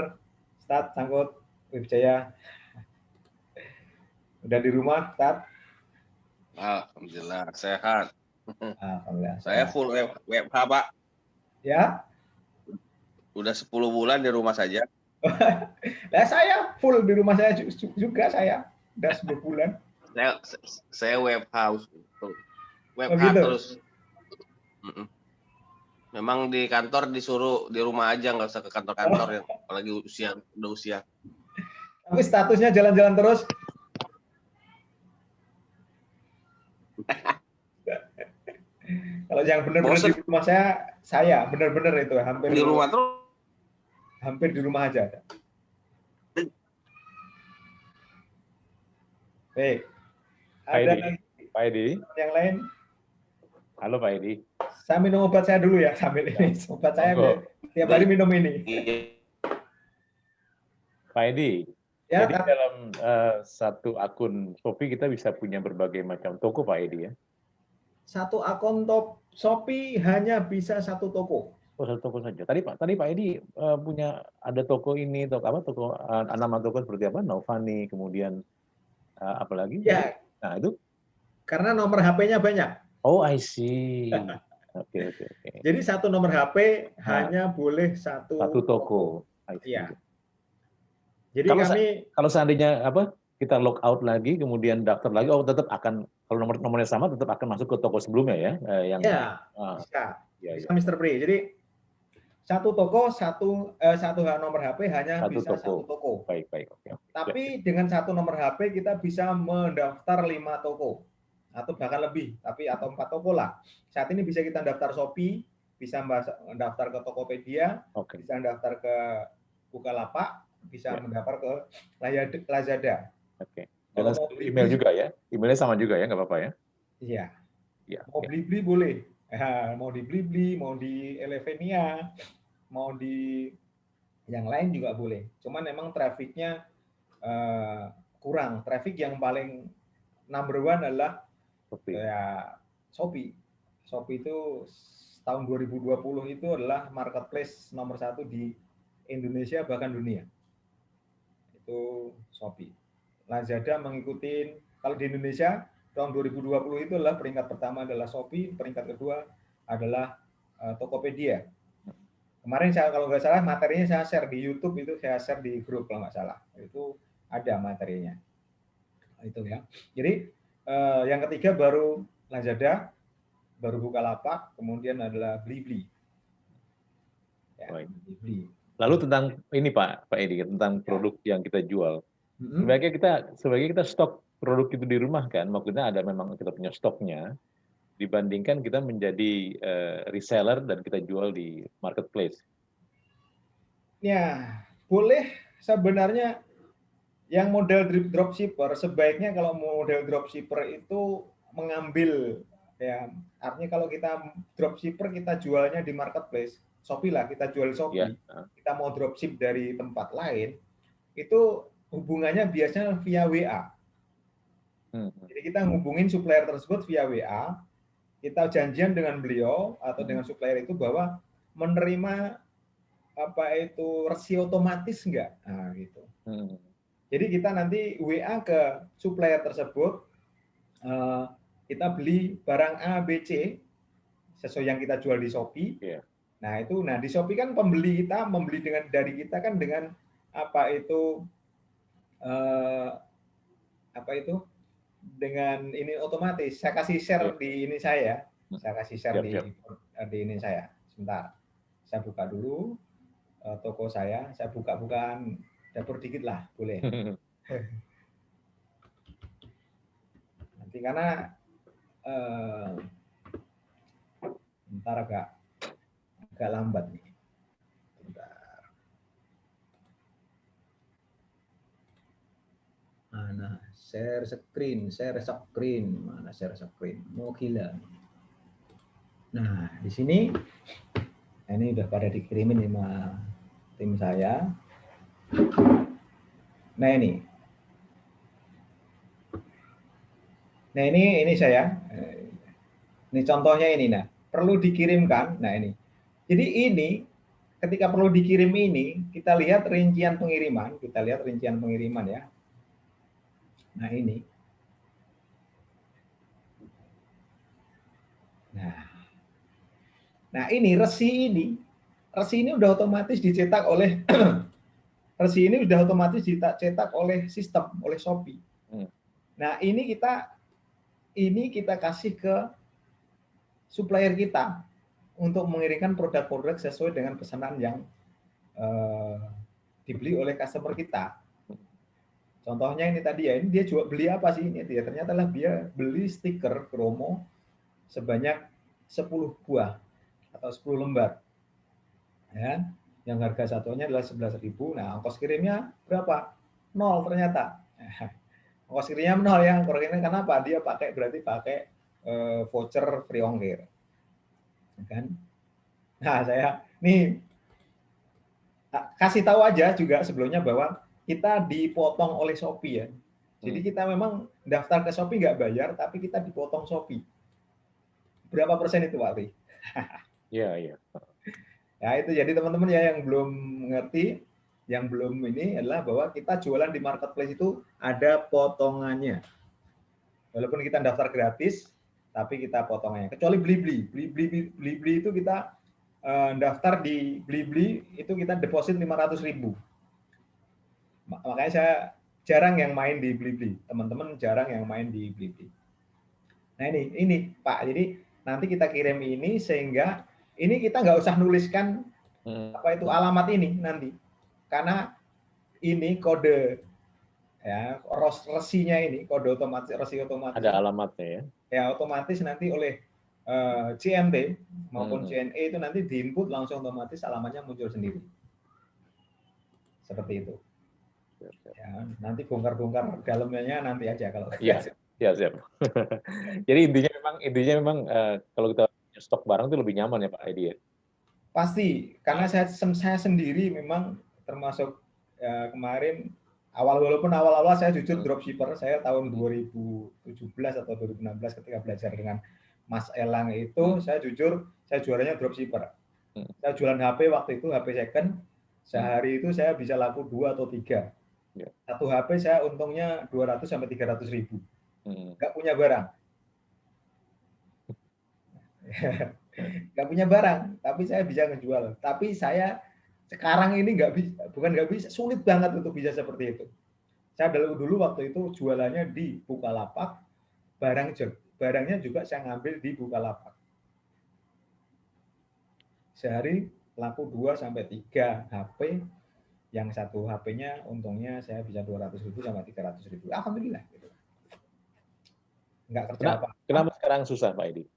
Stat, Sangkut, Wijaya. Udah di rumah, Stat? Alhamdulillah, sehat. Alhamdulillah. Saya full WFH, Pak. Ya? Udah 10 bulan di rumah saja. Nah, saya full di rumah saya juga, saya. Udah 10 bulan. Saya WFH. WFH gitu? terus. Memang di kantor disuruh di rumah aja, nggak usah ke kantor-kantor yang apalagi udah usia. Tapi statusnya jalan-jalan terus. Kalau yang benar-benar di rumah saya benar-benar itu hampir di rumah terus. Hampir di rumah aja. Baik. Ada Pak Edi. Yang lain? Halo Pak Edi. Saya minum obat saya dulu ya sambil ini. Obat saya tiap hari minum ini. Pak Edi. Ya, jadi dalam satu akun Shopee kita bisa punya berbagai macam toko, Pak Edi ya? Satu akun Shopee hanya bisa satu toko. Oh, satu toko saja. Tadi Pak Edi punya ada toko ini, toko nama toko seperti apa? Naufani, kemudian apa lagi? Ya. Nah, itu karena nomor HP-nya banyak. Oh, I see. Oke. Jadi satu nomor HP hanya boleh satu toko. Iya. Jadi kalau seandainya kita log out lagi, kemudian daftar lagi, tetap akan, kalau nomornya sama, tetap akan masuk ke toko sebelumnya ya? Bisa Mr. Pri. Jadi satu toko, satu nomor HP hanya bisa satu toko. Baik. Okay. Tapi dengan satu nomor HP kita bisa mendaftar 5 toko atau bahkan lebih, atau 4 toko lah. Saat ini bisa kita daftar Shopee, bisa mendaftar ke Tokopedia, bisa mendaftar ke Bukalapak, bisa mendaftar ke Lazada. Oke. Dan email juga ya? Emailnya sama juga ya, nggak apa-apa ya? Iya. Mau beli boleh. Mau di Blibli, mau di Elevenia, mau di yang lain juga boleh. Cuman memang trafiknya kurang. Traffic yang paling number one adalah Shopee. Shopee itu tahun 2020 itu adalah marketplace nomor 1 di Indonesia bahkan dunia. Itu Shopee. Lazada mengikuti, kalau di Indonesia tahun 2020 itu adalah peringkat pertama adalah Shopee, peringkat kedua adalah Tokopedia. Kemarin kalau nggak salah materinya saya share di YouTube, itu saya share di grup kalau nggak salah. Itu ada materinya. Itu ya. Jadi yang ketiga baru Lazada, baru Bukalapak, kemudian adalah Blibli. Ya, Baik. Blibli. Lalu tentang ini Pak Edi, tentang produk yang kita jual. Sebaiknya kita stok produk itu di rumah kan, maksudnya ada memang kita punya stoknya, dibandingkan kita menjadi reseller dan kita jual di marketplace. Ya, boleh sebenarnya yang model dropshipper, sebaiknya kalau model dropshipper itu mengambil, ya artinya kalau kita dropshipper kita jualnya di marketplace, Shopee lah, kita jual Shopee, kita mau dropship dari tempat lain, itu hubungannya biasanya via WA. Jadi kita hubungin supplier tersebut via WA, kita janjian dengan beliau atau dengan supplier itu bahwa menerima apa itu resi otomatis enggak, nah gitu. Jadi kita nanti WA ke supplier tersebut, kita beli barang A, B, C sesuai yang kita jual di Shopee. Nah itu, di Shopee kan pembeli kita membeli dari kita kan dengan apa itu dengan ini otomatis. Saya kasih share di ini saya kasih share di ini saya. Sebentar, saya buka dulu toko saya buka-bukaan dapur dikit lah, boleh. Nanti karena bentar agak lambat nih. Bentar. Mana share screen, mana share screen? Mau gila. Nah, di sini ini udah pada dikirimin sama tim saya. Nah ini saya. Ini contohnya ini. Nah, perlu dikirimkan. Nah ini. Jadi ini ketika perlu dikirim ini, kita lihat rincian pengiriman. Ya. Nah ini. Nah ini resi ini udah otomatis dicetak oleh sistem, oleh Shopee. Nah ini kita kasih ke supplier kita untuk mengirimkan produk-produk sesuai dengan pesanan yang dibeli oleh customer kita. Contohnya ini tadi ya, ini dia juga beli apa sih ini? Dia ternyata dia beli stiker promo sebanyak 10 buah atau 10 lembar. Ya, yang harga satunya adalah 11.000. Nah, ongkos kirimnya berapa? 0 ternyata. Ongkos kirimnya 0 ya. Kenapa? Dia berarti pakai voucher free ongkir. Kan? Nah, saya nih kasih tahu aja juga sebelumnya bahwa kita dipotong oleh Shopee ya. Jadi kita memang daftar ke Shopee nggak bayar, tapi kita dipotong Shopee. Berapa persen itu, Pak Ri? Iya. Ya itu, jadi teman-teman ya yang belum mengerti, yang belum ini adalah bahwa kita jualan di marketplace itu ada potongannya. Walaupun kita daftar gratis, tapi kita potongannya. Kecuali Blibli itu kita daftar di Blibli itu kita deposit 500.000. Makanya saya jarang yang main di Blibli. Teman-teman jarang yang main di Blibli. Nah ini Pak, jadi nanti kita kirim ini sehingga ini kita nggak usah nuliskan apa itu alamat ini nanti, karena ini kode ya resinya ini kode otomatis, resi otomatis. Ada alamatnya ya? Ya otomatis nanti oleh CMT maupun CNE itu nanti diinput langsung otomatis alamatnya muncul sendiri. Seperti itu. Ya, nanti bongkar-bongkar dalamnya nanti aja kalau. Iya, siap. Jadi intinya memang kalau kita stok barang itu lebih nyaman ya Pak Edi ya? Pasti, karena saya sendiri memang termasuk kemarin walaupun awal-awal saya jujur dropshipper, saya tahun 2017 atau 2016 ketika belajar dengan Mas Elang itu, saya jujur saya jualannya dropshipper. Saya jualan HP waktu itu, HP second, sehari itu saya bisa laku 2 atau 3. Satu HP saya untungnya 200 sampai 300.000. Nggak punya barang. Nggak punya barang, tapi saya bisa ngejual. Tapi saya sekarang ini nggak bisa, sulit banget untuk bisa seperti itu. Saya dulu waktu itu jualannya di Bukalapak, barangnya juga saya ngambil di Bukalapak. Sehari laku 2 sampai 3 HP, yang satu HP-nya untungnya saya bisa 200.000 sampai 300.000. Alhamdulillah. Gitu. Nggak kerja apa. Kenapa sekarang susah, Pak Edi?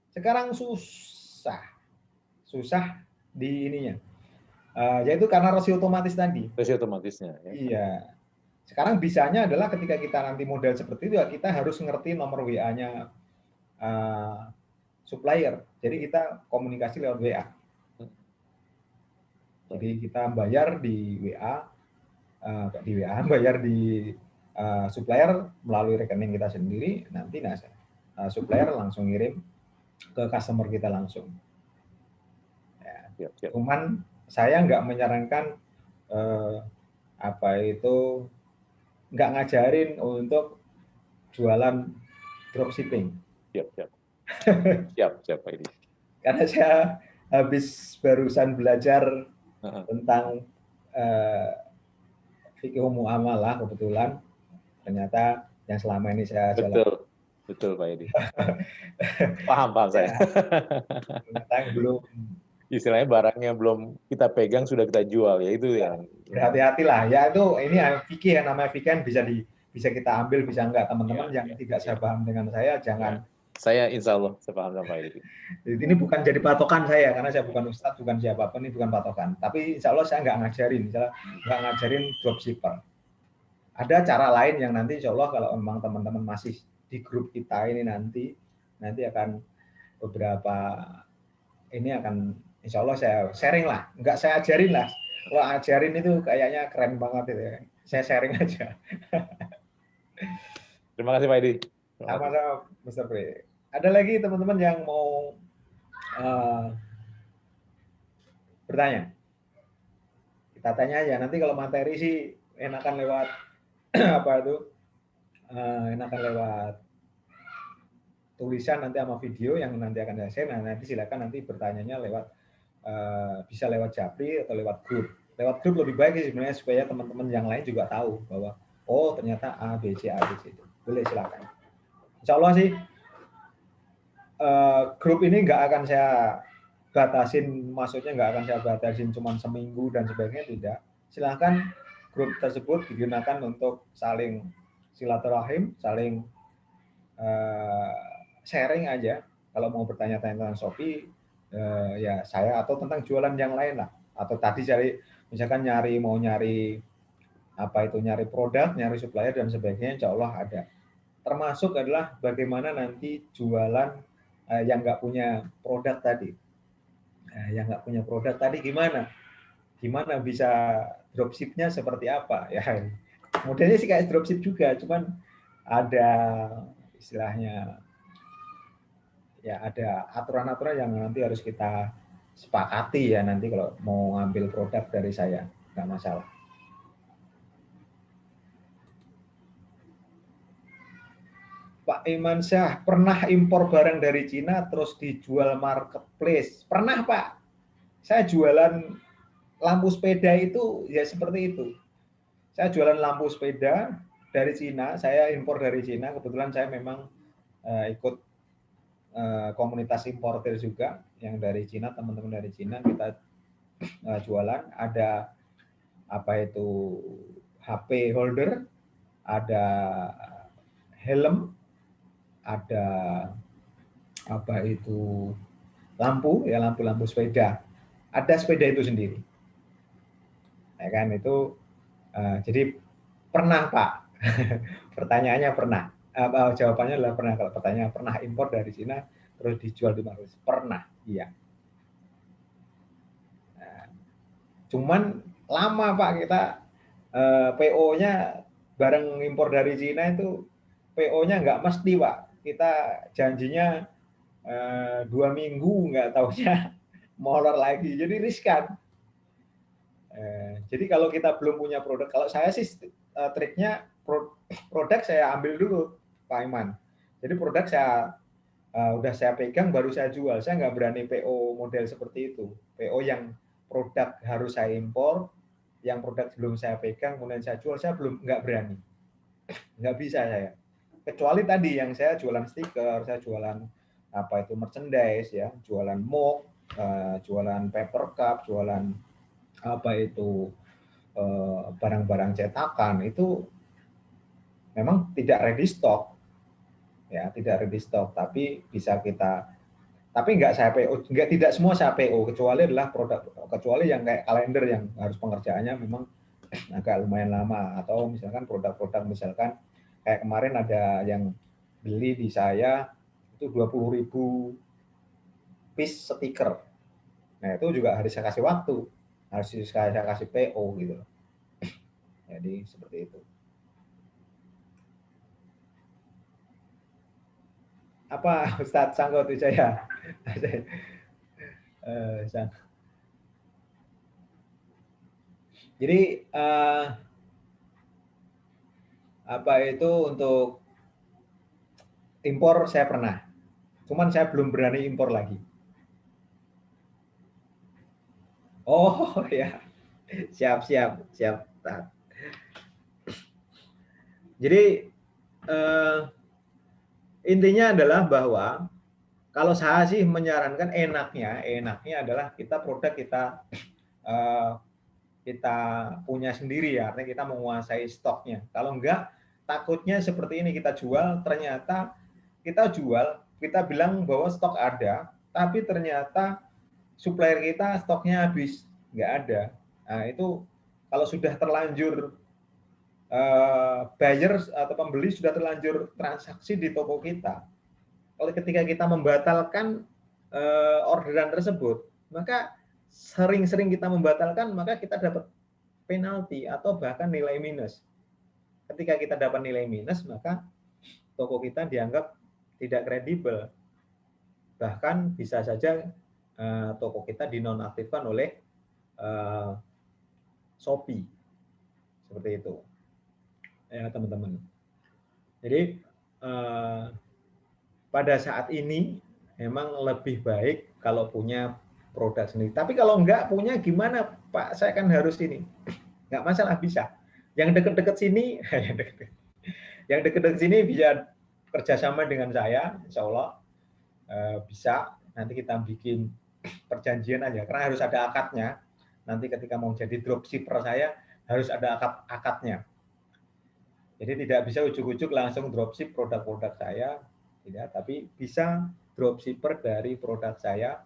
Sekarang susah di ininya. Yaitu karena resi otomatis tadi. Resi otomatisnya. Ya. Iya. Sekarang bisanya adalah ketika kita nanti model seperti itu, ya kita harus ngerti nomor WA-nya supplier. Jadi kita komunikasi lewat WA. Jadi kita bayar di WA, bayar di supplier melalui rekening kita sendiri. Nanti supplier langsung ngirim ke customer kita langsung. Ya. Cuman saya nggak menyarankan nggak ngajarin untuk jualan dropshipping. Siap Pak Edi. Karena saya habis barusan belajar tentang fikih muamalah kebetulan, ternyata yang selama ini saya jalan. Betul Pak Edi. Paham saya. Ternyata belum, istilahnya barangnya belum kita pegang sudah kita jual, ya itu yang berhati-hatilah ya. Itu ini fikih, yang namanya fikih bisa kita ambil, bisa enggak. Teman-teman yang tidak sepaham dengan saya jangan. Saya insya Allah sepaham sama Pak Edi. Ini bukan jadi patokan saya, karena saya bukan ustadz, bukan siapapun, ini bukan patokan. Tapi insya Allah saya nggak ngajarin dropshipper. Ada cara lain yang nanti insya Allah kalau memang teman-teman masih di grup kita ini nanti akan beberapa ini akan insya Allah saya sharing lah, nggak saya ajarin lah. Kalau ajarin itu kayaknya keren banget itu ya. Saya sharing aja. Terima kasih Pak Edi. Sama-sama Mr. Pri. Ada lagi teman-teman yang mau bertanya? Kita tanya aja. Nanti kalau materi sih enakan lewat enakan lewat tulisan nanti sama video yang nanti akan saya share. Nah, nanti silakan nanti bertanyanya lewat bisa lewat Japri atau lewat grup. Lewat grup lebih baik sih sebenarnya, supaya teman-teman yang lain juga tahu bahwa oh ternyata A, B, C itu. Boleh silakan. Insya Allah sih grup ini nggak akan saya batasin, maksudnya nggak akan saya batasin cuma seminggu dan sebagainya, tidak. Silahkan grup tersebut digunakan untuk saling silaturahim, saling sharing aja. Kalau mau bertanya-tanya tentang Shopee, ya saya, atau tentang jualan yang lain lah. Atau tadi misalkan nyari produk, nyari supplier dan sebagainya, insya Allah ada. Termasuk adalah bagaimana nanti jualan yang nggak punya produk tadi. Yang nggak punya produk tadi gimana bisa dropship-nya seperti apa ya. Modelnya sih kayak dropship juga, cuman ada istilahnya ya, ada aturan-aturan yang nanti harus kita sepakati ya, nanti kalau mau ngambil produk dari saya nggak masalah. Pak Iman Syah, pernah impor barang dari Cina terus dijual marketplace? Pernah Pak. Saya jualan lampu sepeda itu ya seperti itu. Saya jualan lampu sepeda dari Cina, saya impor dari Cina. Kebetulan saya memang ikut komunitas importer juga yang dari Cina, teman-teman dari Cina, kita jualan. Ada HP holder, ada helm, ada lampu sepeda, ada sepeda itu sendiri, ya kan, itu jadi pernah Pak. Pertanyaannya pernah, jawabannya adalah pernah. Kalau pertanyaan pernah impor dari Cina terus dijual di marketplace, pernah, iya. Cuman lama Pak, kita PO-nya barang impor dari Cina itu PO-nya nggak mesti Pak. Kita janjinya 2 minggu, nggak taunya molor lagi, jadi riskan. Jadi kalau kita belum punya produk, kalau saya sih triknya produk saya ambil dulu Pak Iman. Jadi produk udah saya pegang baru saya jual. Saya nggak berani PO model seperti itu. PO yang produk harus saya impor, yang produk belum saya pegang kemudian saya jual, saya nggak berani. Nggak bisa saya. kecuali tadi yang saya jualan stiker, saya jualan apa itu merchandise ya, jualan mug, jualan paper cup, jualan apa itu barang-barang cetakan, itu memang tidak ready stock ya, tidak ready stock, tapi bisa kita, tapi nggak saya PO, tidak semua saya PO, kecuali adalah produk, kecuali yang kayak kalender yang harus pengerjaannya memang agak lumayan lama, atau misalkan produk-produk misalkan kayak kemarin ada yang beli di saya itu 20.000 piece stiker. Nah, itu juga harus saya kasih waktu, harus saya kasih PO gitu. Jadi seperti itu. Apa Ustadz Sanggot Wijaya? Jadi apa itu untuk impor saya pernah, cuman saya belum berani impor lagi. Oh ya, siap. Jadi intinya adalah bahwa kalau saya sih menyarankan enaknya adalah produk kita punya sendiri ya, artinya kita menguasai stoknya. Kalau enggak, takutnya seperti ini, kita jual, ternyata kita bilang bahwa stok ada, tapi ternyata supplier kita stoknya habis, nggak ada. Nah, itu kalau sudah terlanjur buyers atau pembeli sudah terlanjur transaksi di toko kita, kalau ketika kita membatalkan orderan tersebut, maka sering-sering kita membatalkan, maka kita dapat penalti atau bahkan nilai minus. Ketika kita dapat nilai minus, maka toko kita dianggap tidak kredibel. Bahkan bisa saja toko kita dinonaktifkan oleh Shopee. Seperti itu. Ya, teman-teman. Jadi pada saat ini memang lebih baik kalau punya produk sendiri. Tapi kalau enggak punya gimana Pak? Saya kan harus ini. Enggak masalah, bisa. Yang dekat-dekat sini, yang dekat-dekat sini bisa kerjasama dengan saya, insya Allah bisa. Nanti kita bikin perjanjian aja, karena harus ada akadnya. Nanti ketika mau jadi dropshipper saya harus ada akadnya. Jadi tidak bisa ujuk-ujuk langsung dropship produk-produk saya, tidak, tapi bisa dropshipper dari produk saya,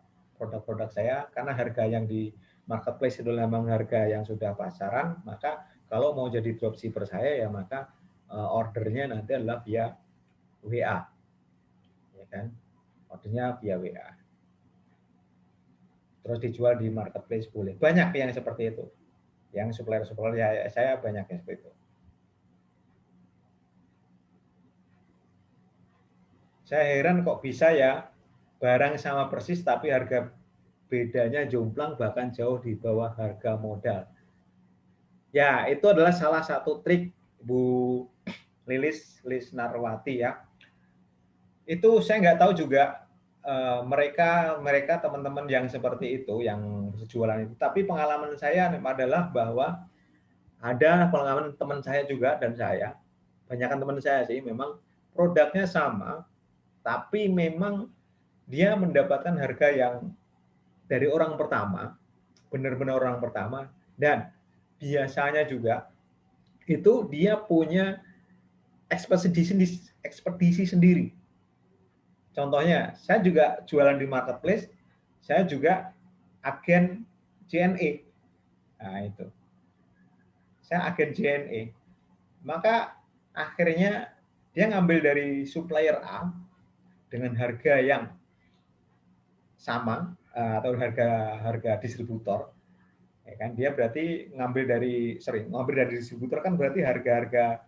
karena harga yang di marketplace itu memang harga yang sudah pasaran, maka kalau mau jadi dropshipper saya ya maka ordernya nanti adalah via WA, ya kan? Ordernya via WA. Terus dijual di marketplace boleh. Banyak yang seperti itu. Yang supplier saya banyak yang seperti itu. Saya heran kok bisa ya barang sama persis tapi harga bedanya jomplang, bahkan jauh di bawah harga modal. Ya, itu adalah salah satu trik Bu Lilis Narwati ya. Itu saya nggak tahu juga mereka teman-teman yang seperti itu, yang jualan itu. Tapi pengalaman saya adalah bahwa ada pengalaman teman saya juga dan saya, banyakkan teman saya sih, memang produknya sama, tapi memang dia mendapatkan harga yang dari orang pertama, benar-benar orang pertama, dan biasanya juga itu dia punya ekspedisi sendiri. Contohnya, saya juga jualan di marketplace, saya juga agen JNE. Nah, itu. Saya agen JNE. Maka akhirnya dia ngambil dari supplier A dengan harga yang sama atau harga distributor. Ya kan, dia berarti ngambil dari distributor kan berarti harga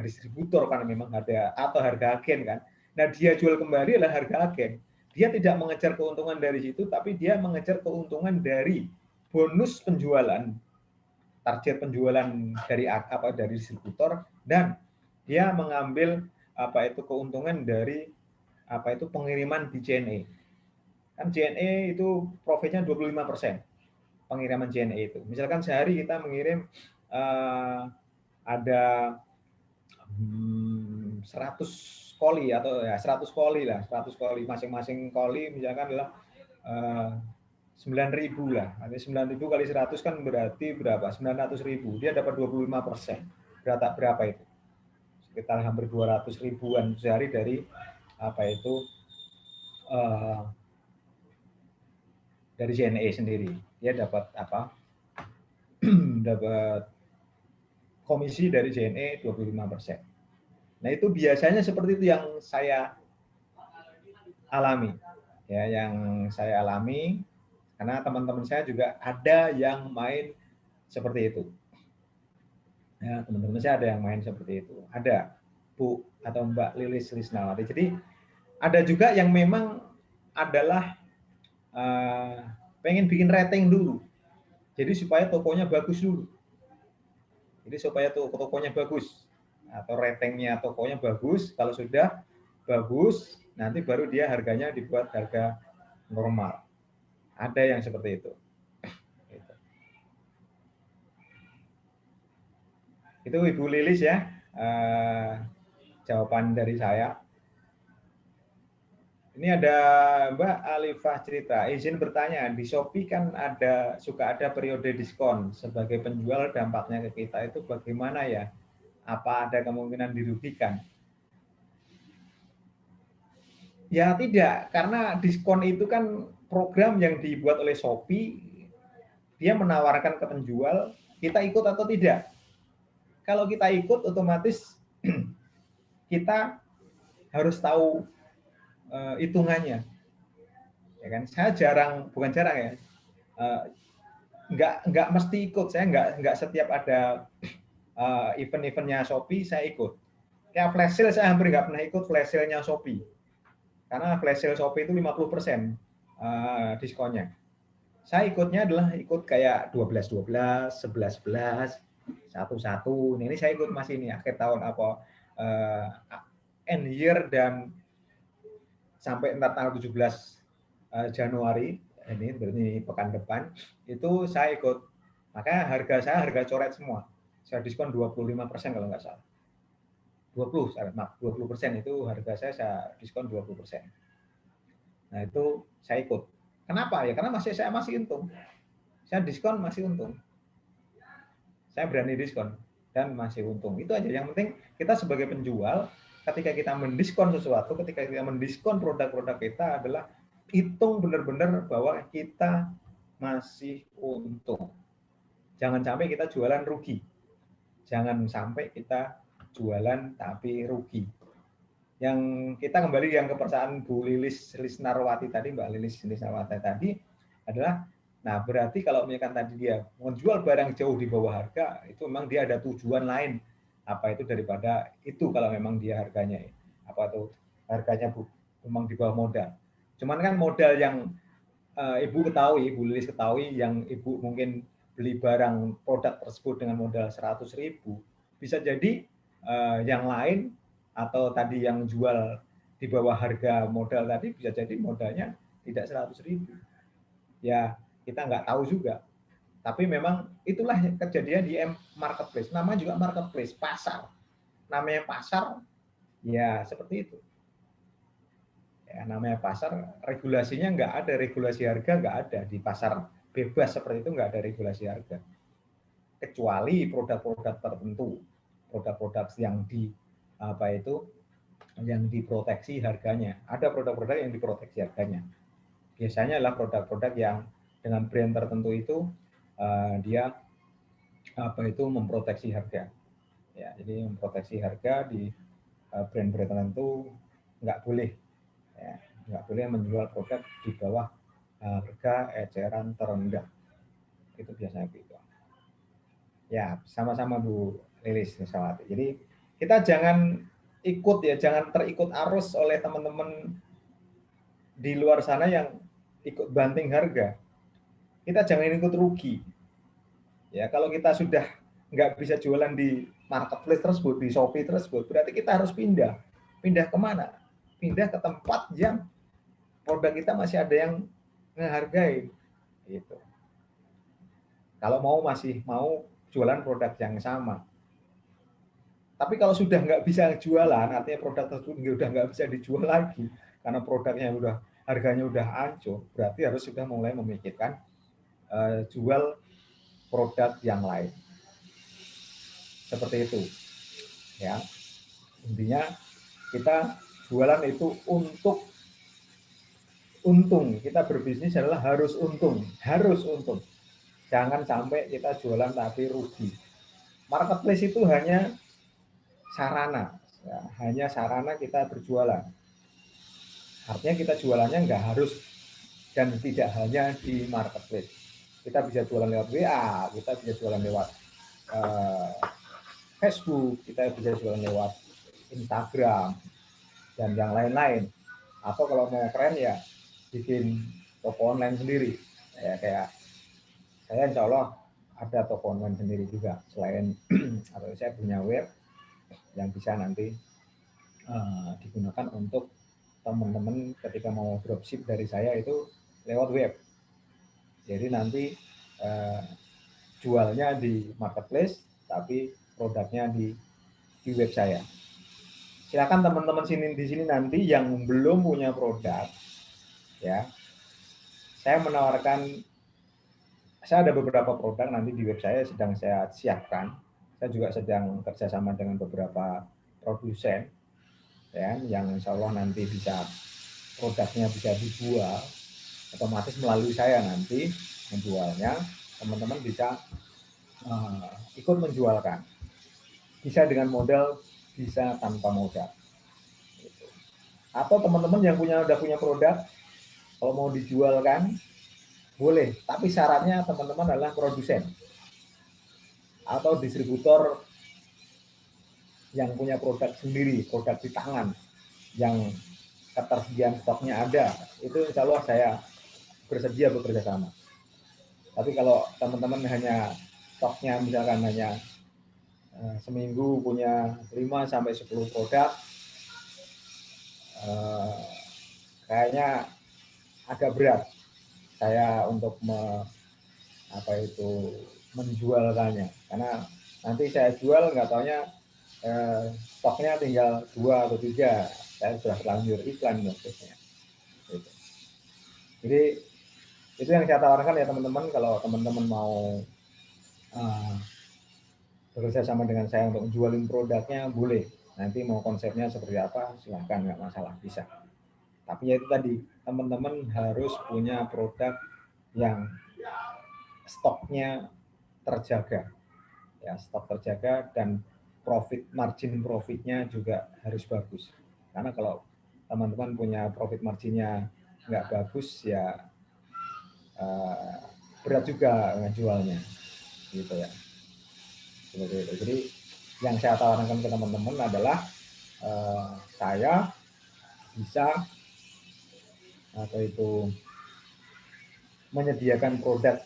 distributor kan memang atau harga agen kan. Nah, dia jual kembali adalah harga agen. Dia tidak mengejar keuntungan dari situ, tapi dia mengejar keuntungan dari bonus penjualan, target penjualan dari distributor, dan dia mengambil keuntungan dari pengiriman di JNE. Kan JNE itu profitnya 25%. Pengiriman JNE itu. Misalkan sehari kita mengirim ada 100 koli atau ya 100 koli lah, 100 koli, masing-masing koli misalkan adalah 9.000 lah. Nanti 9.000 kali 100 kan berarti berapa? 900.000. Dia dapat 25%. Berapa itu? Sekitar hampir 200 ribuan sehari dari apa itu dari JNE sendiri. Dia dapat apa? Dapat komisi dari JNE 25%. Nah, itu biasanya seperti itu yang saya alami. Ya, yang saya alami karena teman-teman saya juga ada yang main seperti itu. Ya, teman-teman saya ada yang main seperti itu. Ada Bu atau Mbak Lilis Lisnawati. Jadi ada juga yang memang adalah pengen bikin rating dulu. Jadi supaya tokonya bagus dulu. Jadi supaya tokonya bagus atau ratingnya tokonya bagus. Kalau sudah bagus, nanti baru dia harganya dibuat harga normal. Ada yang seperti itu. Itu Ibu Lilis ya, jawaban dari saya. Ini ada Mbak Alifah cerita, izin bertanya, di Shopee kan suka ada periode diskon. Sebagai penjual dampaknya ke kita itu bagaimana ya? Apa ada kemungkinan dirugikan? Ya tidak, karena diskon itu kan program yang dibuat oleh Shopee, dia menawarkan ke penjual, kita ikut atau tidak. Kalau kita ikut, otomatis kita harus tahu hitungannya, ya kan? Saya bukan jarang ya, nggak mesti ikut. Saya nggak setiap ada event-eventnya Shopee saya ikut. Kayak flash sale saya hampir nggak pernah ikut flash sale-nya Shopee, karena flash sale Shopee itu 50% diskonnya. Saya ikutnya adalah ikut kayak 12-12, 11-11, 1-1. Ini saya ikut masih ini akhir tahun apa end year dan sampai entar tanggal 17 Januari, ini berarti pekan depan, itu saya ikut. Makanya harga coret semua. Saya diskon 25% kalau nggak salah. 20% itu harga saya diskon 20%. Nah, itu saya ikut. Kenapa? Ya karena saya masih untung. Saya diskon masih untung. Saya berani diskon dan masih untung. Itu aja. Yang penting kita sebagai penjual, ketika kita mendiskon sesuatu, ketika kita mendiskon produk-produk kita adalah hitung benar-benar bahwa kita masih untung. Jangan sampai kita jualan rugi. Jangan sampai kita jualan tapi rugi. Yang kita kembali yang kepercayaan Bu Lilis Lisnarwati tadi, Mbak Lilis Lisnarwati tadi adalah, nah berarti kalau misalkan tadi dia menjual barang jauh di bawah harga, itu memang dia ada tujuan lain. Apa itu daripada itu kalau memang dia harganya, apa tuh harganya Bu, memang di bawah modal. Cuman kan modal yang Ibu ketahui, Bu Lilis ketahui, yang Ibu mungkin beli barang produk tersebut dengan modal 100.000, bisa jadi yang lain atau tadi yang jual di bawah harga modal tadi bisa jadi modalnya tidak 100.000. Ya kita nggak tahu juga. Tapi memang itulah kejadian di marketplace. Namanya juga marketplace, pasar. Namanya pasar, ya seperti itu. Ya, namanya pasar, regulasinya nggak ada, regulasi harga nggak ada di pasar bebas seperti itu, nggak ada regulasi harga. Kecuali produk-produk tertentu, produk-produk yang yang diproteksi harganya. Ada produk-produk yang diproteksi harganya. Biasanya adalah produk-produk yang dengan brand tertentu itu dia memproteksi harga. Ya, jadi memproteksi harga di brand-brand tertentu nggak boleh, ya, nggak boleh menjual produk di bawah harga eceran terendah. Itu biasanya begitu. Ya, sama-sama Bu Lilis Nisawati. Jadi kita jangan ikut ya, jangan terikut arus oleh teman-teman di luar sana yang ikut banting harga. Kita jangan ikut rugi. Ya, kalau kita sudah nggak bisa jualan di marketplace tersebut, di Shopee tersebut, berarti kita harus pindah. Pindah kemana? Pindah ke tempat yang produk kita masih ada yang menghargai. Gitu. Kalau masih mau jualan produk yang sama. Tapi kalau sudah nggak bisa jualan, artinya produk tersebut udah nggak bisa dijual lagi karena produknya udah harganya udah hancur, berarti harus sudah mulai memikirkan jual produk yang lain. Seperti itu, ya. Intinya kita jualan itu untuk untung. Kita berbisnis adalah harus untung, harus untung. Jangan sampai kita jualan tapi rugi. Marketplace itu hanya sarana, ya, hanya sarana kita berjualan. Artinya kita jualannya nggak harus dan tidak hanya di marketplace. Kita bisa jualan lewat WA, kita bisa jualan lewat Facebook, kita bisa jualan lewat Instagram, dan yang lain-lain. Atau kalau mau keren ya bikin toko online sendiri. Ya, kayak saya insya Allah ada toko online sendiri juga. Selain atau saya punya web yang bisa nanti digunakan untuk teman-teman ketika mau dropship dari saya itu lewat web. Jadi nanti jualnya di marketplace, tapi produknya di web saya. Silakan teman-teman di sini nanti yang belum punya produk, ya, saya menawarkan, saya ada beberapa produk nanti di web saya sedang saya siapkan. Saya juga sedang kerjasama dengan beberapa produsen, ya, yang insya Allah nanti bisa produknya bisa dijual, otomatis melalui saya nanti menjualnya, teman-teman bisa ikut menjualkan. Bisa dengan modal, bisa tanpa modal. Atau teman-teman yang udah punya produk, kalau mau dijualkan, boleh. Tapi syaratnya teman-teman adalah produsen atau distributor yang punya produk sendiri, produk di tangan, yang ketersediaan stoknya ada, itu insya Allah saya bersedia bekerja sama. Tapi kalau teman-teman hanya stoknya misalkan hanya seminggu punya 5-10 produk, kayaknya agak berat saya untuk menjualkannya, karena nanti saya jual nggak taunya stoknya tinggal 2 atau 3, saya sudah terlanjur iklan maksudnya. Gitu. Jadi itu yang saya tawarkan ya teman-teman, kalau teman-teman mau bekerja sama dengan saya untuk jualin produknya boleh. Nanti mau konsepnya seperti apa silahkan, nggak masalah, bisa. Tapi ya itu tadi, teman-teman harus punya produk yang stoknya terjaga, ya, stok terjaga, dan margin profitnya juga harus bagus. Karena kalau teman-teman punya profit marginnya nggak bagus ya berat juga ngejualnya, gitu ya. Seperti itu. Jadi yang saya tawarkan ke teman-teman adalah saya bisa menyediakan produk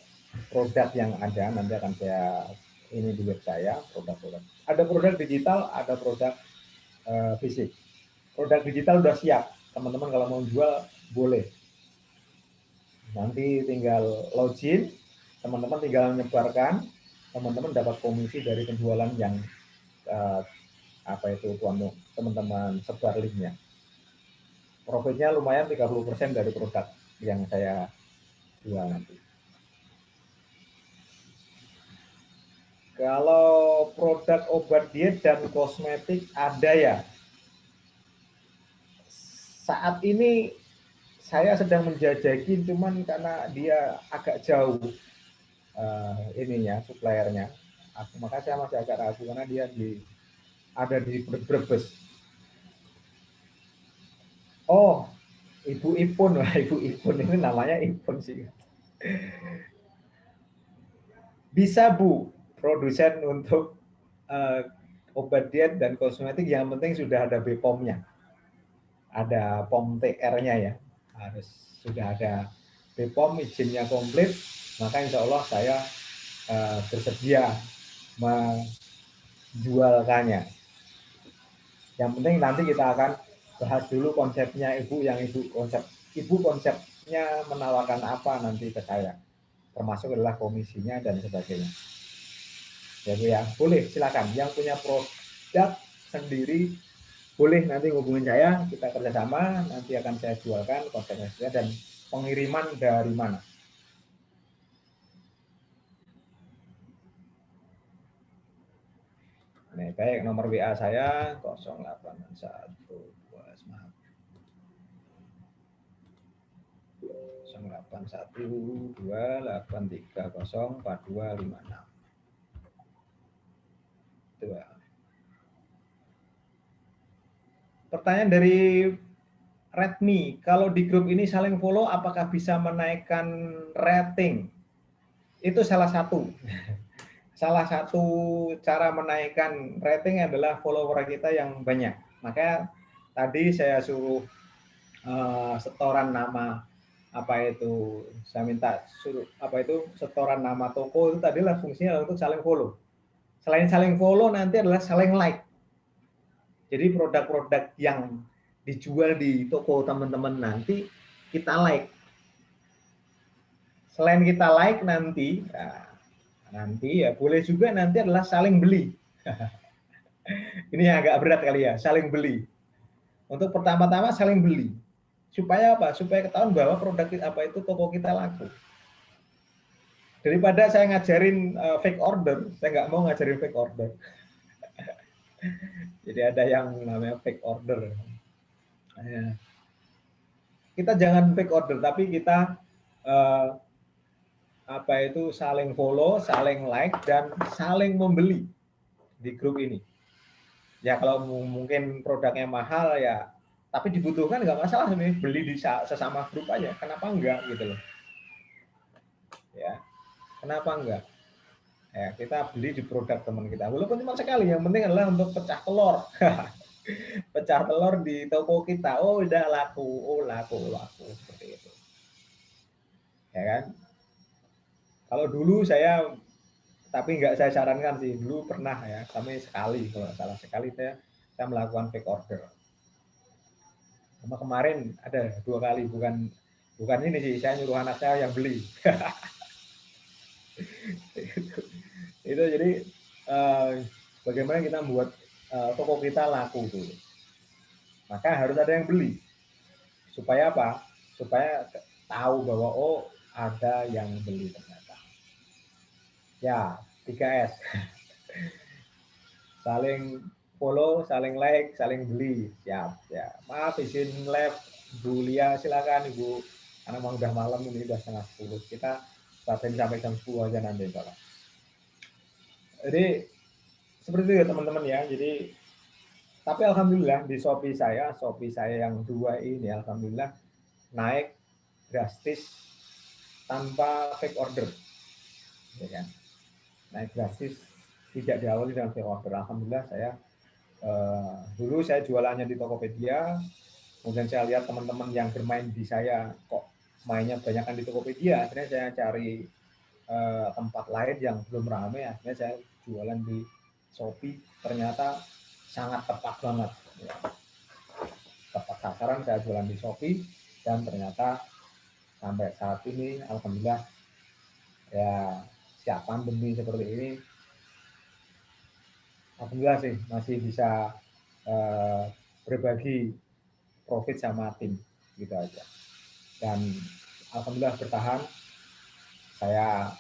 yang ada, nanti akan saya ini di web saya, produk-produk. Ada produk digital, ada produk fisik. Produk digital udah siap, teman-teman kalau mau jual boleh. Nanti tinggal login, teman-teman tinggal menyebarkan, teman-teman dapat komisi dari penjualan yang teman-teman sebar linknya. Profitnya lumayan 30% dari produk yang saya jual nanti. Kalau produk obat diet dan kosmetik ada ya. Saat ini saya sedang menjajaki, cuman karena dia agak jauh suppliernya. Maka saya masih agak ragu karena dia ada di Brebes. Oh, Ibu Ipun, Ibu Ipun ini namanya Ipun sih. Bisa Bu, produsen untuk obat diet dan kosmetik, yang penting sudah ada BPOM-nya. Ada POM TR-nya ya. Harus sudah ada BPOM, izinnya komplit, maka insya Allah saya bersedia menjualkannya. Yang penting nanti kita akan bahas dulu konsepnya Ibu, Ibu konsepnya menawarkan apa nanti ke saya, termasuk adalah komisinya dan sebagainya. Ya Bu ya, boleh silakan yang punya produk produk sendiri, boleh nanti hubungin saya, kita kerjasama, nanti akan saya jualkan konsepnya dan pengiriman dari mana. Nih, baik, nomor WA saya 0812830425. Pertanyaan dari Redmi, kalau di grup ini saling follow, apakah bisa menaikkan rating? Itu salah satu. Salah satu cara menaikkan rating adalah follower kita yang banyak. Makanya tadi saya suruh setoran nama saya minta suruh setoran nama toko itu tadi lah fungsinya untuk saling follow. Selain saling follow nanti adalah saling like. Jadi produk-produk yang dijual di toko teman-teman nanti kita like. Selain kita like nanti ya boleh juga nanti adalah saling beli. Ini yang agak berat kali ya, saling beli. Untuk pertama-tama saling beli. Supaya apa? Supaya ketahuan bahwa produk toko kita laku. Daripada saya ngajarin fake order, saya nggak mau ngajarin fake order. Jadi ada yang namanya fake order. Kita jangan fake order, tapi kita saling follow, saling like, dan saling membeli di grup ini. Ya kalau mungkin produknya mahal ya, tapi dibutuhkan nggak masalah nih, beli di sesama grup aja. Kenapa enggak gitu loh? Ya, kenapa enggak? Ya, kita beli di produk teman kita. Walaupun cuma sekali, yang penting adalah untuk pecah telur. Pecah telur di toko kita. Oh, udah laku, laku seperti itu. Ya kan? Kalau dulu tapi nggak saya sarankan sih, dulu pernah ya, sampai sekali, kalau salah sekali saya melakukan fake order. Sama kemarin ada 2 kali, bukan ini sih, saya nyuruh anak saya yang beli. Itu jadi bagaimana kita membuat toko kita laku dulu. Maka harus ada yang beli. Supaya apa? Supaya tahu bahwa ada yang beli ternyata. Ya, 3S. Saling follow, saling like, saling beli. Siap, ya. Maaf izin live Bu Lia, silakan Ibu. Karena memang udah malam ini, udah 9:30. Kita sampai jam 10 aja nanti, Pak. Jadi seperti itu ya teman-teman ya. Jadi tapi alhamdulillah di Shopee saya yang 2 ini alhamdulillah naik drastis tanpa fake order. Ya kan? Naik drastis tidak diawali dengan fake order. Alhamdulillah saya dulu saya jualannya di Tokopedia, kemudian saya lihat teman-teman yang bermain di saya kok mainnya banyakkan di Tokopedia, akhirnya saya cari tempat lain yang belum ramai, akhirnya saya jualan di Shopee, ternyata sangat tepat banget. Ya. Tepat sasaran saya jualan di Shopee, dan ternyata sampai saat ini, alhamdulillah, ya siap pandemi seperti ini, alhamdulillah sih masih bisa berbagi profit sama tim, gitu aja. Dan alhamdulillah bertahan. Saya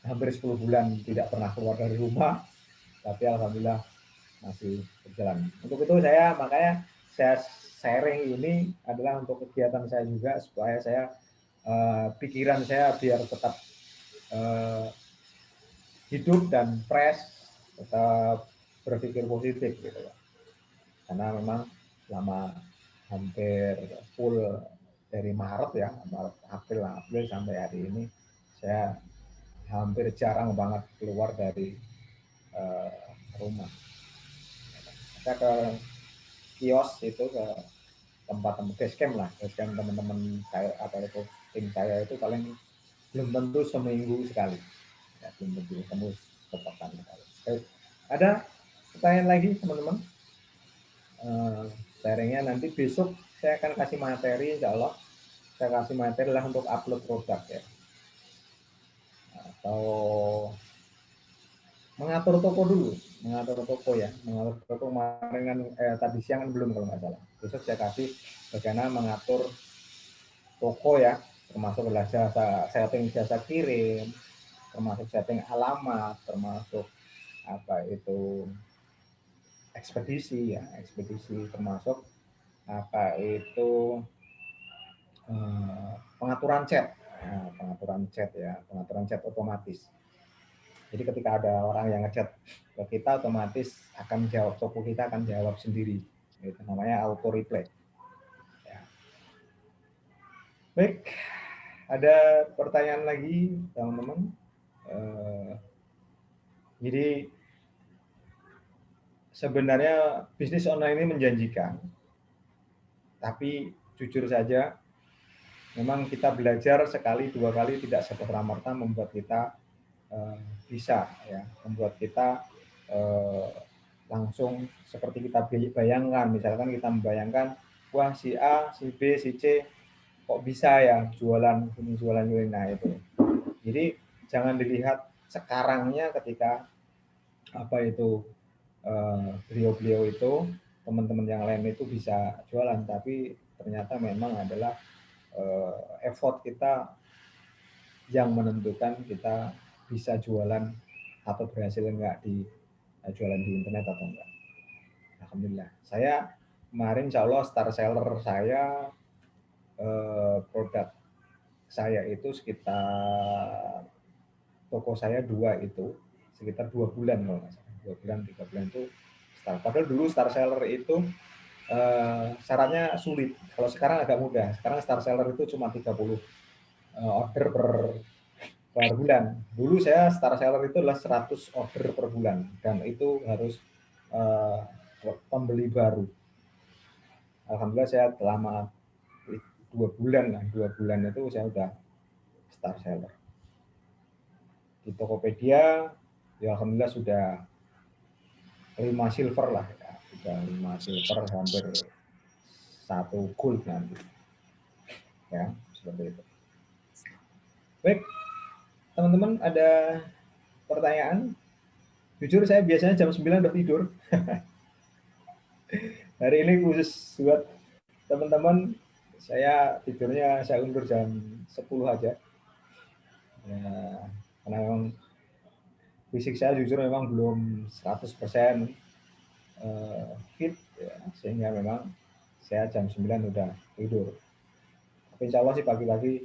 hampir 10 bulan tidak pernah keluar dari rumah, tapi alhamdulillah masih berjalan. Untuk itu makanya saya sharing ini adalah untuk kegiatan saya juga, supaya saya pikiran saya biar tetap hidup dan fresh, tetap berpikir positif gitu. Karena memang selama hampir full dari Maret ya, April sampai hari ini, saya hampir jarang banget keluar dari rumah. Saya ke kios itu, ke tempat-tempat basecamp teman-teman saya atau tim saya itu paling belum tentu seminggu sekali, ya, belum tentu ketemu sepekan sekali. Ada pertanyaan lagi teman-teman? Sharingnya nanti besok saya akan kasih materi, insya Allah saya kasih materi lah untuk upload produk ya, atau mengatur toko dulu, mengatur toko ya, mengatur toko kemarin kan tadi siang kan belum kalau nggak salah. Besok saya kasih bagaimana mengatur toko ya, termasuk jasa setting jasa kirim, termasuk setting alamat, termasuk apa itu ekspedisi ya, ekspedisi termasuk apa itu pengaturan chat, pengaturan chat otomatis. Jadi ketika ada orang yang ngechat ke kita, otomatis akan jawab, toko kita akan jawab sendiri. Itu namanya auto reply. Ya. Baik, ada pertanyaan lagi teman-teman. Jadi sebenarnya bisnis online ini menjanjikan, tapi jujur saja, memang kita belajar sekali dua kali tidak serta-merta membuat kita bisa ya, membuat kita langsung seperti kita bayangkan. Misalkan kita membayangkan, wah si A, si B, si C kok bisa ya jualan ini jualan ini, nah itu. Jadi jangan dilihat sekarangnya ketika apa itu beliau-beliau itu, teman-teman yang lain itu bisa jualan, tapi ternyata memang adalah effort kita yang menentukan kita bisa jualan atau berhasil enggak di jualan di internet atau enggak. Alhamdulillah. Saya kemarin insya Allah star seller saya produk saya itu sekitar toko saya 2 itu sekitar 2 bulan kalau nggak salah. 2 bulan 3 bulan itu star. Padahal dulu star seller itu syaratnya sulit. Kalau sekarang agak mudah. Sekarang star seller itu cuma 30 order per bulan. Dulu saya star seller itu adalah 100 order per bulan dan itu harus pembeli baru. Alhamdulillah saya selama 2 bulan lah, 2 bulan itu saya udah star seller. Di Tokopedia ya alhamdulillah sudah 5 silver lah ya. Sudah 5 silver hampir 1 gold nanti. Ya, seperti itu. Baik, teman-teman ada pertanyaan? Jujur saya biasanya jam 9 udah tidur. Hari ini khusus buat teman-teman, saya tidurnya saya undur jam 10 aja. Ya, karena memang fisik saya jujur memang belum 100% fit, ya, sehingga memang saya jam 9 udah tidur. Tapi insya Allah sih pagi-pagi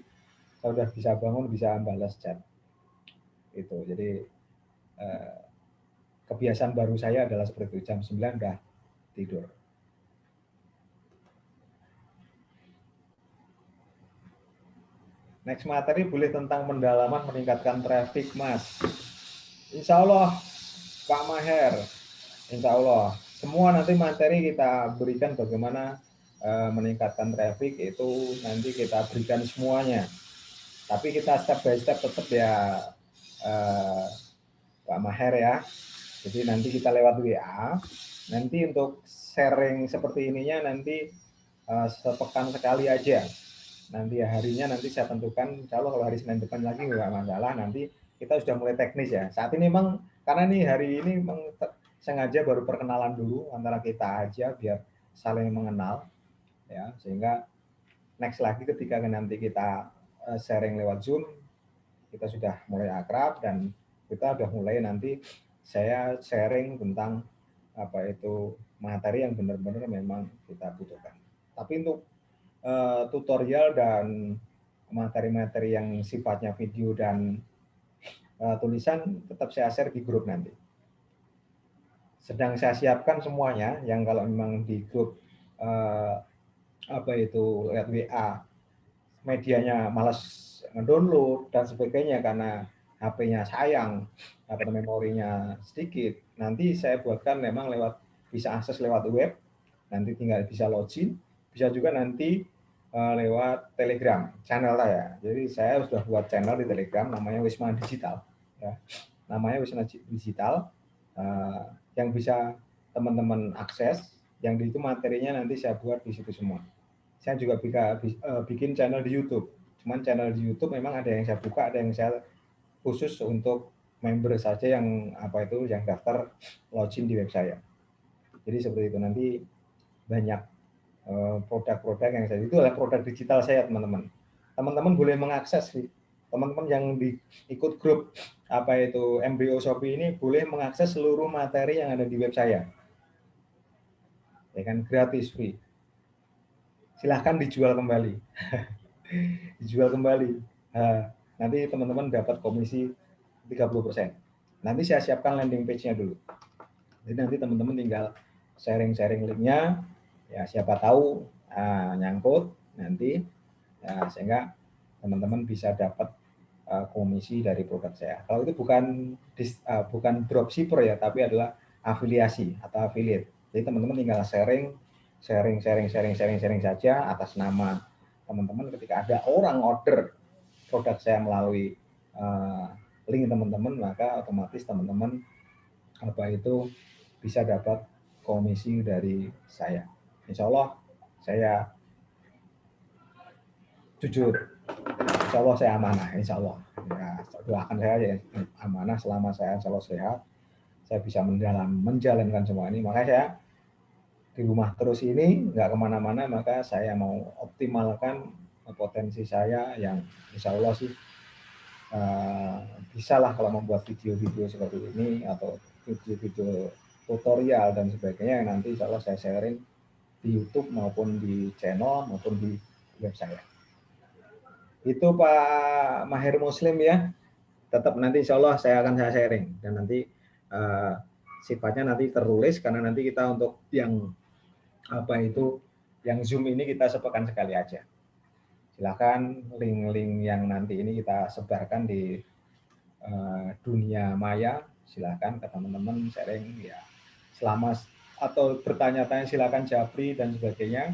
saya udah bisa bangun, bisa balas chat. Itu, jadi kebiasaan baru saya adalah seperti itu, jam 9 udah tidur. Next materi boleh tentang pendalaman meningkatkan traffic, Mas. Insya Allah, Pak Maher. Insya Allah. Semua nanti materi kita berikan bagaimana meningkatkan traffic itu nanti kita berikan semuanya. Tapi kita step by step tetap ya Pak Maher ya. Jadi nanti kita lewat WA. Nanti untuk sharing seperti ininya nanti sepekan sekali aja. Nanti harinya nanti saya tentukan, kalau hari Senin depan lagi nggak masalah, nanti kita sudah mulai teknis ya. Saat ini memang, karena nih hari ini memang sengaja baru perkenalan dulu antara kita aja biar saling mengenal, ya sehingga next lagi ketika nanti kita sharing lewat Zoom, kita sudah mulai akrab dan kita sudah mulai nanti saya sharing tentang apa itu materi yang benar-benar memang kita butuhkan. Tapi untuk tutorial dan materi-materi yang sifatnya video dan tulisan tetap saya share di grup nanti. Sedang saya siapkan semuanya, yang kalau memang di grup apa itu lihat WA medianya malas ngedownload dan sebagainya karena HP-nya sayang atau memorinya sedikit, nanti saya buatkan memang lewat bisa akses lewat web, nanti tinggal bisa login, bisa juga nanti lewat Telegram channel saya. Jadi saya sudah buat channel di Telegram namanya Wisma Digital, ya. Namanya Wisma Digital yang bisa teman-teman akses, yang itu materinya nanti saya buat di situ semua. Saya juga bikin channel di YouTube. Cuman channel di YouTube memang ada yang saya buka, ada yang saya khusus untuk member saja yang yang daftar login di web saya. Jadi seperti itu, nanti banyak produk-produk yang itu adalah produk digital saya, teman-teman. Teman-teman boleh mengakses, teman-teman yang ikut grup MBO Shopee ini boleh mengakses seluruh materi yang ada di web saya, ya kan, gratis, free. Silahkan dijual kembali. Dijual kembali. Nanti teman-teman dapat komisi 30%. Nanti saya siapkan landing page-nya dulu. Jadi nanti teman-teman tinggal sharing-sharing linknya, ya siapa tahu nyangkut nanti, ya, sehingga teman-teman bisa dapat komisi dari produk saya. Kalau itu bukan dropshipper ya, tapi adalah afiliasi atau affiliate. Jadi teman-teman tinggal sharing saja atas nama teman-teman. Ketika ada orang order produk saya melalui link teman-teman, maka otomatis teman-teman bisa dapat komisi dari saya. Insya Allah saya jujur, insya Allah saya amanah, insya Allah. Ya, doakan saya ya amanah, selama saya insya Allah sehat, saya bisa menjalankan semua ini. Makanya saya di rumah terus ini, nggak kemana-mana, maka saya mau optimalkan potensi saya yang insya Allah sih bisa lah kalau membuat video-video seperti ini atau video-video tutorial dan sebagainya yang nanti insya Allah saya sharing di YouTube maupun di channel maupun di web saya. Itu Pak Mahir Muslim ya. Tetap nanti insya Allah saya sharing dan nanti sifatnya nanti tertulis, karena nanti kita untuk yang yang Zoom ini kita sepekan sekali aja. Silakan link-link yang nanti ini kita sebarkan di dunia maya, silakan ke teman-teman sharing ya. Selama atau bertanya-tanya silakan japri dan sebagainya.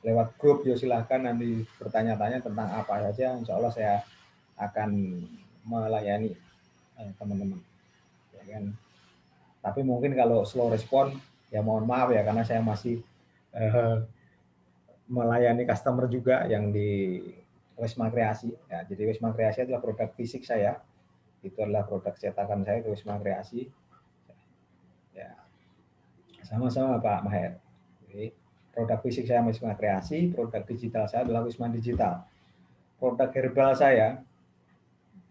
Lewat grup ya silahkan nanti bertanya-tanya tentang apa saja, insya Allah saya akan melayani teman-teman, ya kan. Tapi mungkin kalau slow respon ya mohon maaf ya, karena saya masih melayani customer juga yang di Wisma Kreasi. Ya, jadi Wisma Kreasi adalah produk fisik saya, itu adalah produk cetakan saya ke Wisma Kreasi. Ya, sama-sama Pak Maher. Jadi, produk fisik saya Wisma Kreasi, produk digital saya adalah Wisma Digital. Produk herbal saya,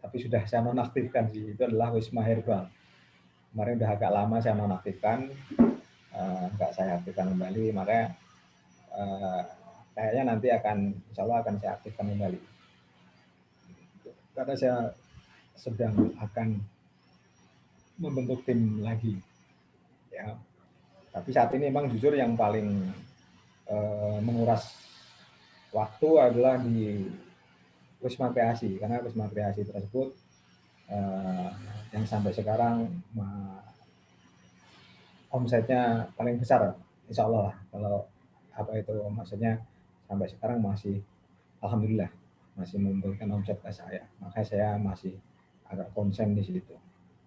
tapi sudah saya nonaktifkan sih, itu adalah Wisma Herbal. Kemarin udah agak lama saya nonaktifkan, nggak saya aktifkan kembali, makanya kayaknya nanti insya Allah akan saya aktifkan kembali. Karena saya sedang akan membentuk tim lagi. Ya. Tapi saat ini memang jujur yang paling menguras waktu adalah di Wisma Kreasi, karena Wisma Kreasi tersebut yang sampai sekarang omsetnya paling besar, insya Allah. Kalau maksudnya sampai sekarang masih alhamdulillah masih memberikan omset ke saya, makanya saya masih agak konsen di situ.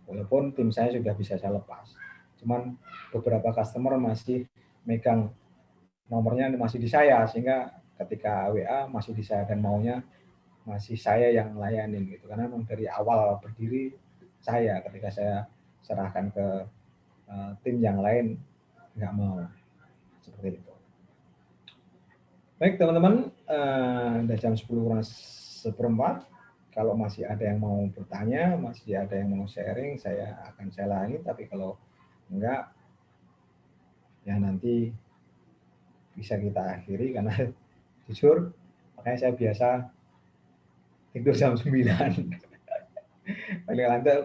Walaupun tim saya sudah bisa saya lepas, cuman beberapa customer masih megang nomornya masih di saya, sehingga ketika WA masih di saya dan maunya masih saya yang layanin gitu. Karena memang dari awal berdiri saya, ketika saya serahkan ke tim yang lain nggak mau seperti itu. Baik teman-teman, udah jam 10:04. Kalau masih ada yang mau bertanya, masih ada yang mau sharing, saya akan layani. Tapi kalau enggak, ya nanti bisa kita akhiri, karena jujur makanya saya biasa tidur jam 9.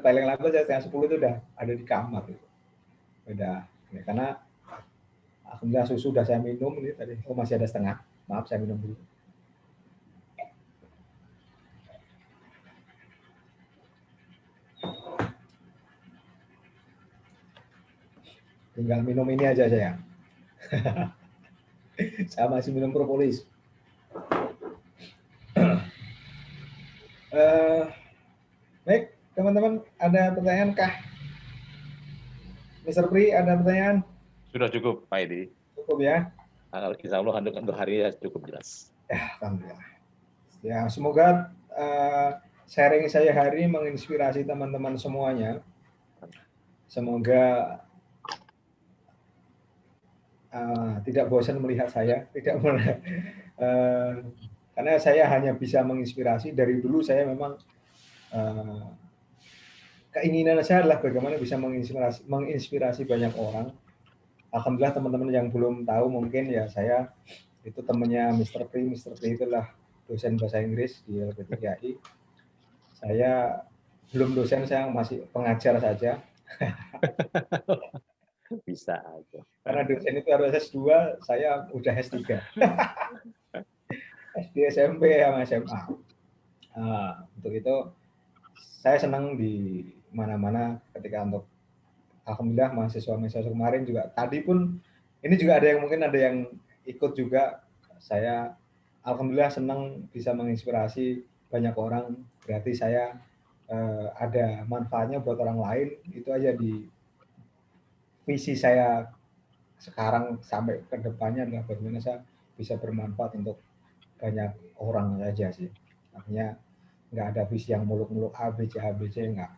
paling lambat saya setengah 10 itu udah ada di kamar gitu. Udah ya, karena alhamdulillah susu sudah saya minum ini tadi. Oh masih ada setengah, maaf saya minum dulu. Tinggal minum ini aja saya. Saya masih minum propolis. Baik, teman-teman, ada pertanyaan kah? Mr. Pri, ada pertanyaan? Sudah cukup, Pak Edi. Cukup ya? Insya Allah untuk hari ini cukup jelas. Ya, alhamdulillah. Ya, semoga sharing saya hari ini menginspirasi teman-teman semuanya. Semoga tidak bosan melihat saya, karena saya hanya bisa menginspirasi. Dari dulu saya memang keinginan saya adalah bagaimana bisa menginspirasi banyak orang. Alhamdulillah teman-teman yang belum tahu mungkin ya, saya itu temannya Mr. Pri. Mr. Pri itulah dosen bahasa Inggris di LP3I. Saya belum dosen, saya masih pengajar saja. Bisa aja. Karena dosen itu harus S2, saya udah S3. SD, SMP, sama SMA. Untuk itu saya senang di mana-mana ketika untuk alhamdulillah mahasiswa-mahasiswa kemarin juga, tadi pun ini juga ada yang mungkin ada yang ikut juga. Saya alhamdulillah senang bisa menginspirasi banyak orang, berarti saya ada manfaatnya buat orang lain. Itu aja di visi saya sekarang sampai ke depannya adalah bagaimana saya bisa bermanfaat untuk banyak orang saja sih. Artinya nggak ada visi yang muluk-muluk ABC nggak.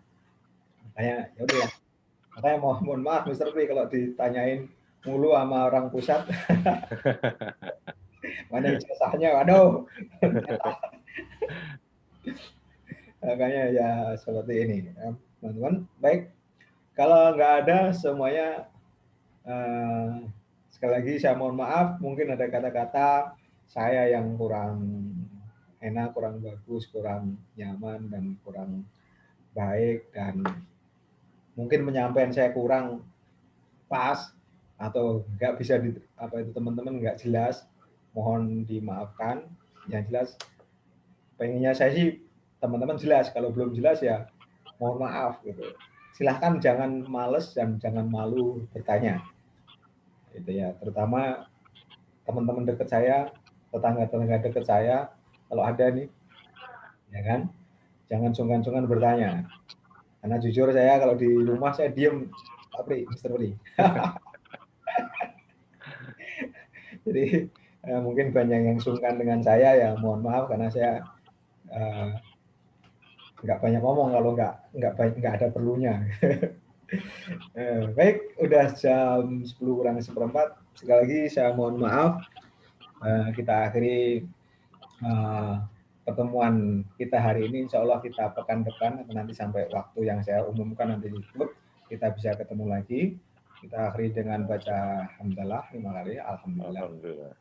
Makanya ya udah. Makanya mohon maaf Mr. P kalau ditanyain mulu sama orang pusat. Mana ijazahnya, waduh. Makanya ya seperti ini, teman-teman. Baik, kalau nggak ada semuanya, sekali lagi saya mohon maaf, mungkin ada kata-kata saya yang kurang enak, kurang bagus, kurang nyaman, dan kurang baik, dan mungkin penyampaian saya kurang pas atau nggak bisa teman-teman nggak jelas, mohon dimaafkan. Yang jelas pengennya saya sih teman-teman jelas, kalau belum jelas ya mohon maaf gitu. Silahkan jangan males dan jangan malu bertanya. Gitu ya, terutama teman-teman dekat saya, tetangga-tetangga dekat saya, kalau ada nih, ya kan, jangan sungkan-sungkan bertanya. Karena jujur saya kalau di rumah saya diem, Pak Pri, Mr. Pri. Jadi mungkin banyak yang sungkan dengan saya, ya mohon maaf karena saya nggak banyak ngomong kalau nggak ada perlunya. Baik, udah jam 10:04. Sekali lagi saya mohon maaf. Kita akhiri pertemuan kita hari ini. Insya Allah kita pekan depan, nanti sampai waktu yang saya umumkan nanti di grup, kita bisa ketemu lagi. Kita akhiri dengan baca hamdalah 5 kali. Alhamdulillah. Alhamdulillah.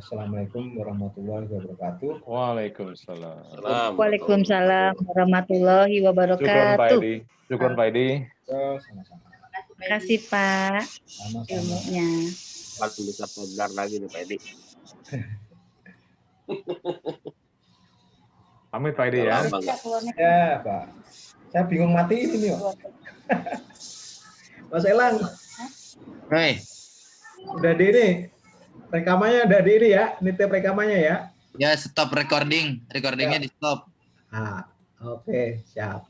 Assalamualaikum warahmatullahi wabarakatuh. Waalaikumsalam. Waalaikumsalam warahmatullahi wabarakatuh. Syukron Pak Edi. Sama-sama. Terima kasih Pak Sama-sama. ilmunya. Langsung bisa belajar lagi nih Pak Edi. Pamit Pak Edi ya. Ya Pak, saya bingung matiin ini Pak. Mas Elang. Hei, Udah di ini. Rekamannya udah di ini ya, nitip rekamannya ya. ya stop recording. Recordingnya di stop. Oke, siap.